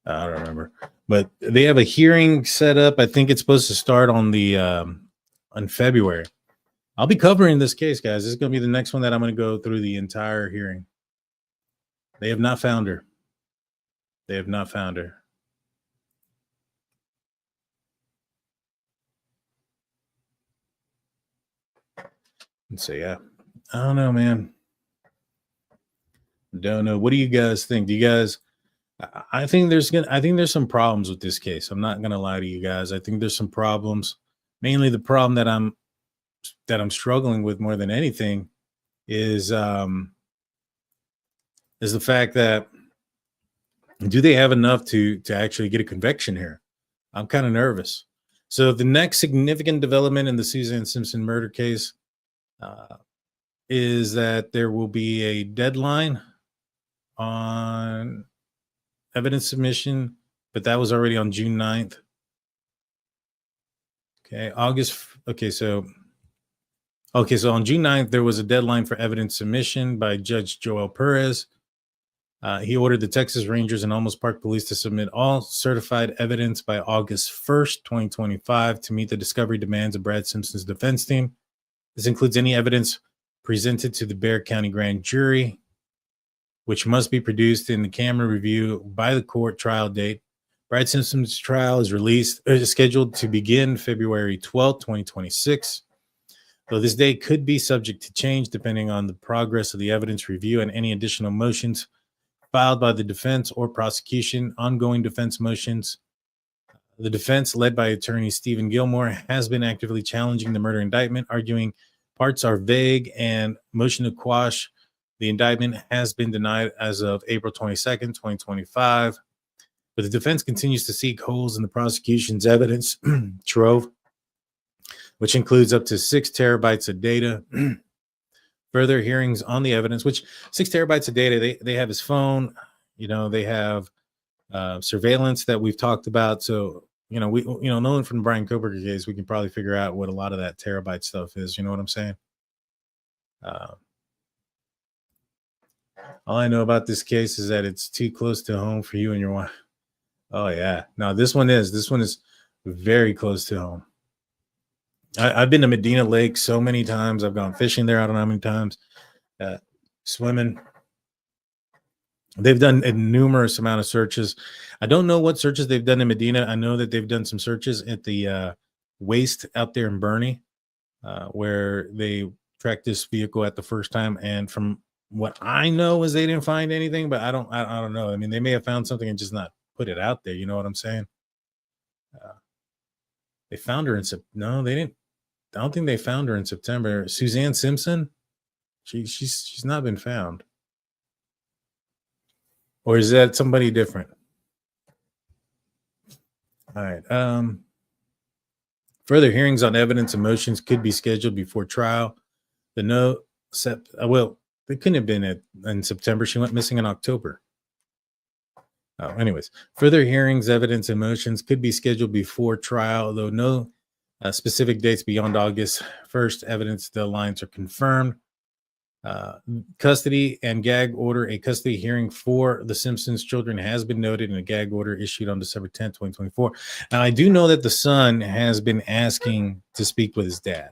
I don't remember, but they have a hearing set up. I think it's supposed to start on February. I'll be covering this case, guys. This is going to be the next one that I'm going to go through the entire hearing. They have not found her. And so, yeah, I don't know, man. Don't know. What do you guys think? Do you guys? I think there's some problems with this case. I'm not gonna lie to you guys. I think there's some problems. Mainly the problem that I'm struggling with more than anything is the fact that, do they have enough to actually get a conviction here? I'm kind of nervous. So the next significant development in the Suzanne Simpson murder case is that there will be a deadline on evidence submission, but that was already on June 9th. So on June 9th, there was a deadline for evidence submission by Judge Joel Perez. He ordered the Texas Rangers and Olmos Park Police to submit all certified evidence by August 1st, 2025 to meet the discovery demands of Brad Simpson's defense team. This includes any evidence presented to the Bexar County Grand Jury, which must be produced in the camera review by the court trial date. Brad Simpson's trial is scheduled to begin February 12th, 2026. Though this date could be subject to change depending on the progress of the evidence review and any additional motions filed by the defense or prosecution, ongoing defense motions. The defense, led by attorney Stephen Gilmore, has been actively challenging the murder indictment, arguing parts are vague, and motion to quash the indictment has been denied as of April 22nd, 2025. But the defense continues to seek holes in the prosecution's evidence trove, which includes up to 6 terabytes of data. Further hearings on the evidence, which 6 terabytes of data, they have his phone, they have surveillance that we've talked about. So, knowing from the Bryan Kohberger case, we can probably figure out what a lot of that terabyte stuff is. You know what I'm saying? All I know about this case is that it's too close to home for you and your wife. Oh yeah. No, this one is very close to home. I've been to Medina Lake so many times. I've gone fishing there. I don't know how many times. Swimming. They've done a numerous amount of searches. I don't know what searches they've done in Medina. I know that they've done some searches at the waste out there in Bernie, where they tracked this vehicle at the first time. And from what I know is they didn't find anything, but I don't know. I mean, they may have found something and just not put it out there. You know what I'm saying? They found her no, they didn't. I don't think they found her in September. Suzanne Simpson, she's not been found. Or is that somebody different? All right. Further hearings on evidence and motions could be scheduled before trial. They couldn't have been in September. She went missing in October. Anyways, further hearings, evidence, and motions could be scheduled before trial, though no specific dates beyond August 1st. Evidence deadlines are confirmed. Custody and gag order. A custody hearing for the Simpsons children has been noted in a gag order issued on December 10th, 2024. Now, I do know that the son has been asking to speak with his dad.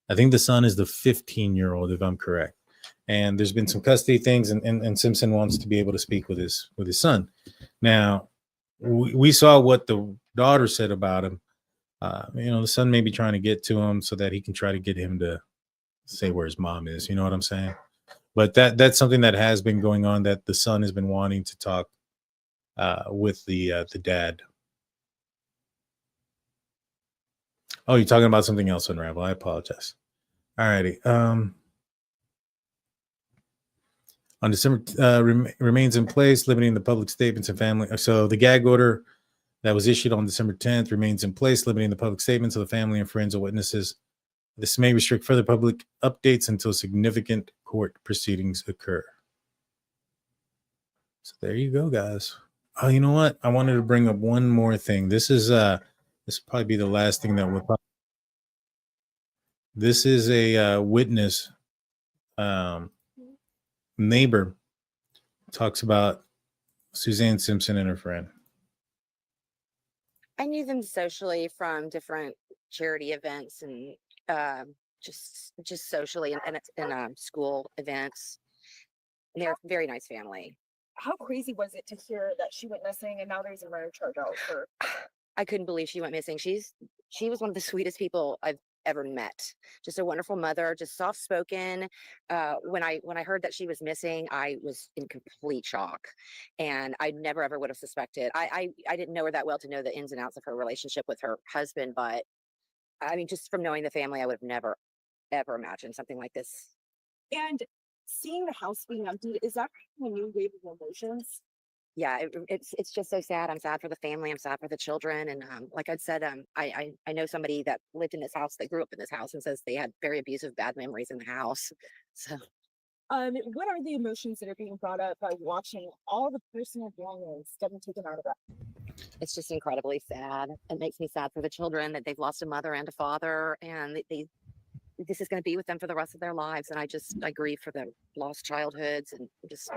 I think the son is the 15-year-old, if I'm correct. And there's been some custody things, and Simpson wants to be able to speak with his son. Now, we saw what the daughter said about him. The son may be trying to get to him so that he can try to get him to say where his mom is. You know what I'm saying? But that's something that has been going on, that the son has been wanting to talk with the dad. Oh, you're talking about something else, Unravel. I apologize. All righty. On December, remains in place, limiting the public statements and family. So the gag order that was issued on December 10th remains in place, limiting the public statements of the family and friends of witnesses. This may restrict further public updates until significant court proceedings occur. So there you go, guys. Oh, you know what? I wanted to bring up one more thing. This will probably be the last thing that we'll. This is a witness. Neighbor talks about Suzanne Simpson and her friend. I knew them socially from different charity events and just socially and school events. And they're a very nice family. How crazy was it to hear that she went missing and now there's a murder charge out for? I couldn't believe she went missing. She was one of the sweetest people I've ever met. Just a wonderful mother, just soft spoken. When I heard that she was missing, I was in complete shock, and I never ever would have suspected. I didn't know her that well to know the ins and outs of her relationship with her husband, but I mean, just from knowing the family, I would have never ever imagined something like this. And seeing the house being empty, is that a new wave of emotions? Yeah, it's just so sad. I'm sad for the family. I'm sad for the children. And like I said, I know somebody that lived in this house, that grew up in this house, and says they had very abusive, bad memories in the house. So, what are the emotions that are being brought up by watching all the personal belongings getting taken out of that? it's just incredibly sad. It makes me sad for the children that they've lost a mother and a father, and this is going to be with them for the rest of their lives. And I grieve for their lost childhoods and just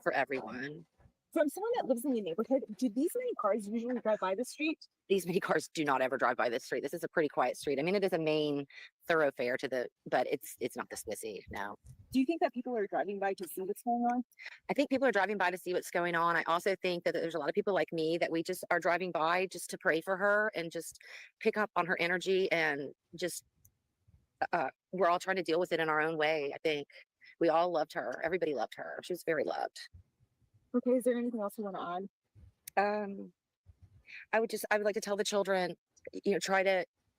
for everyone. From someone that lives in the neighborhood, do these many cars usually drive by the street? These many cars do not ever drive by this street. This is a pretty quiet street. I mean, it is a main thoroughfare but it's not this busy, no. Do you think that people are driving by to see what's going on? I think people are driving by to see what's going on. I also think that there's a lot of people like me that we just are driving by just to pray for her and just pick up on her energy, and just we're all trying to deal with it in our own way. I think we all loved her. Everybody loved her. She was very loved. Okay, is there anything else you want to add? I would like to tell the children,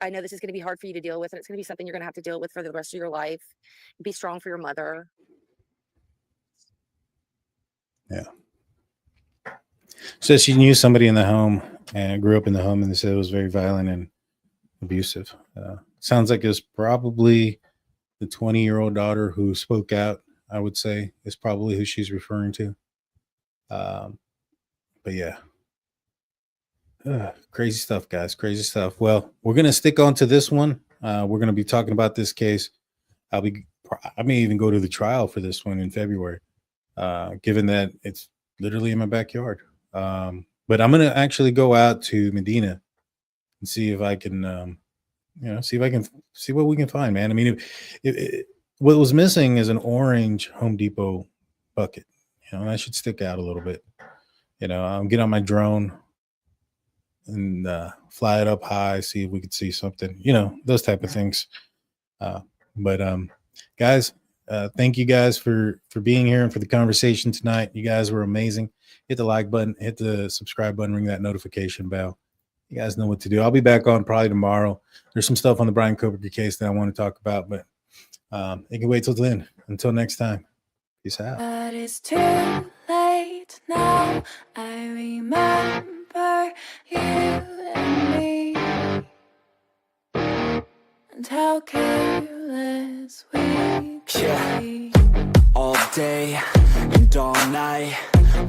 I know this is going to be hard for you to deal with, and it's going to be something you're going to have to deal with for the rest of your life. Be strong for your mother. Yeah. Says she knew somebody in the home and grew up in the home, and they said it was very violent and abusive. Sounds like it's probably the 20-year-old daughter who spoke out, I would say, is probably who she's referring to. But yeah. Crazy stuff, guys. Crazy stuff. Well, we're going to stick on to this one. We're going to be talking about this case. I may even go to the trial for this one in February, given that it's literally in my backyard. But I'm going to actually go out to Medina and see if I can, see what we can find, man. I mean, what was missing is an orange Home Depot bucket. That should stick out a little bit. I'll get on my drone and fly it up high, see if we could see something, those type of things. But guys, thank you guys for being here and for the conversation tonight. You guys were amazing. Hit the like button, hit the subscribe button, ring that notification bell. You guys know what to do. I'll be back on probably tomorrow. There's some stuff on the Bryan Kohberger case that I want to talk about, but you can wait till then. Until next time, peace out. But it's too late now. I remember you and me, and how careless we could be. All day and all night,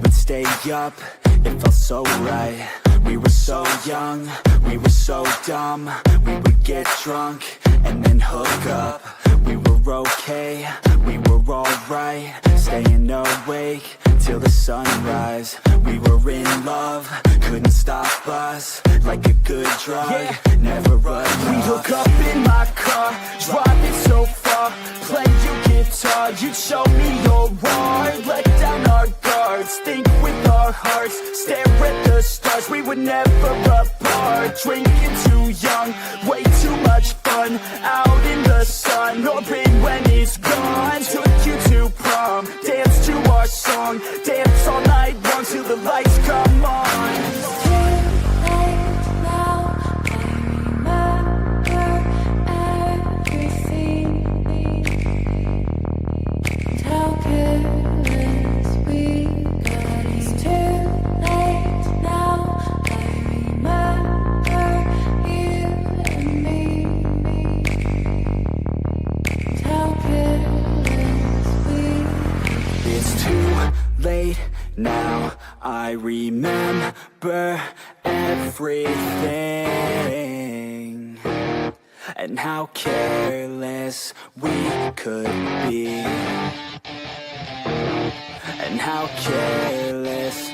we'd stay up, it felt so right. We were so young, we were so dumb. We would get drunk and then hook up. We were okay, we were alright, staying awake till the sunrise. We were in love, couldn't stop us, like a good drug, never enough. We hook up in my car, driving so far, play your guitar, you'd show me your art, let down our guards, think with our hearts, stare at the stars, we were never apart, drinking too young, way too much fun, out in the sun, hoping when it's gone, took you to prom, dance to our song, dance all night long till the lights come on. Late now, I remember everything, and how careless we could be, and how careless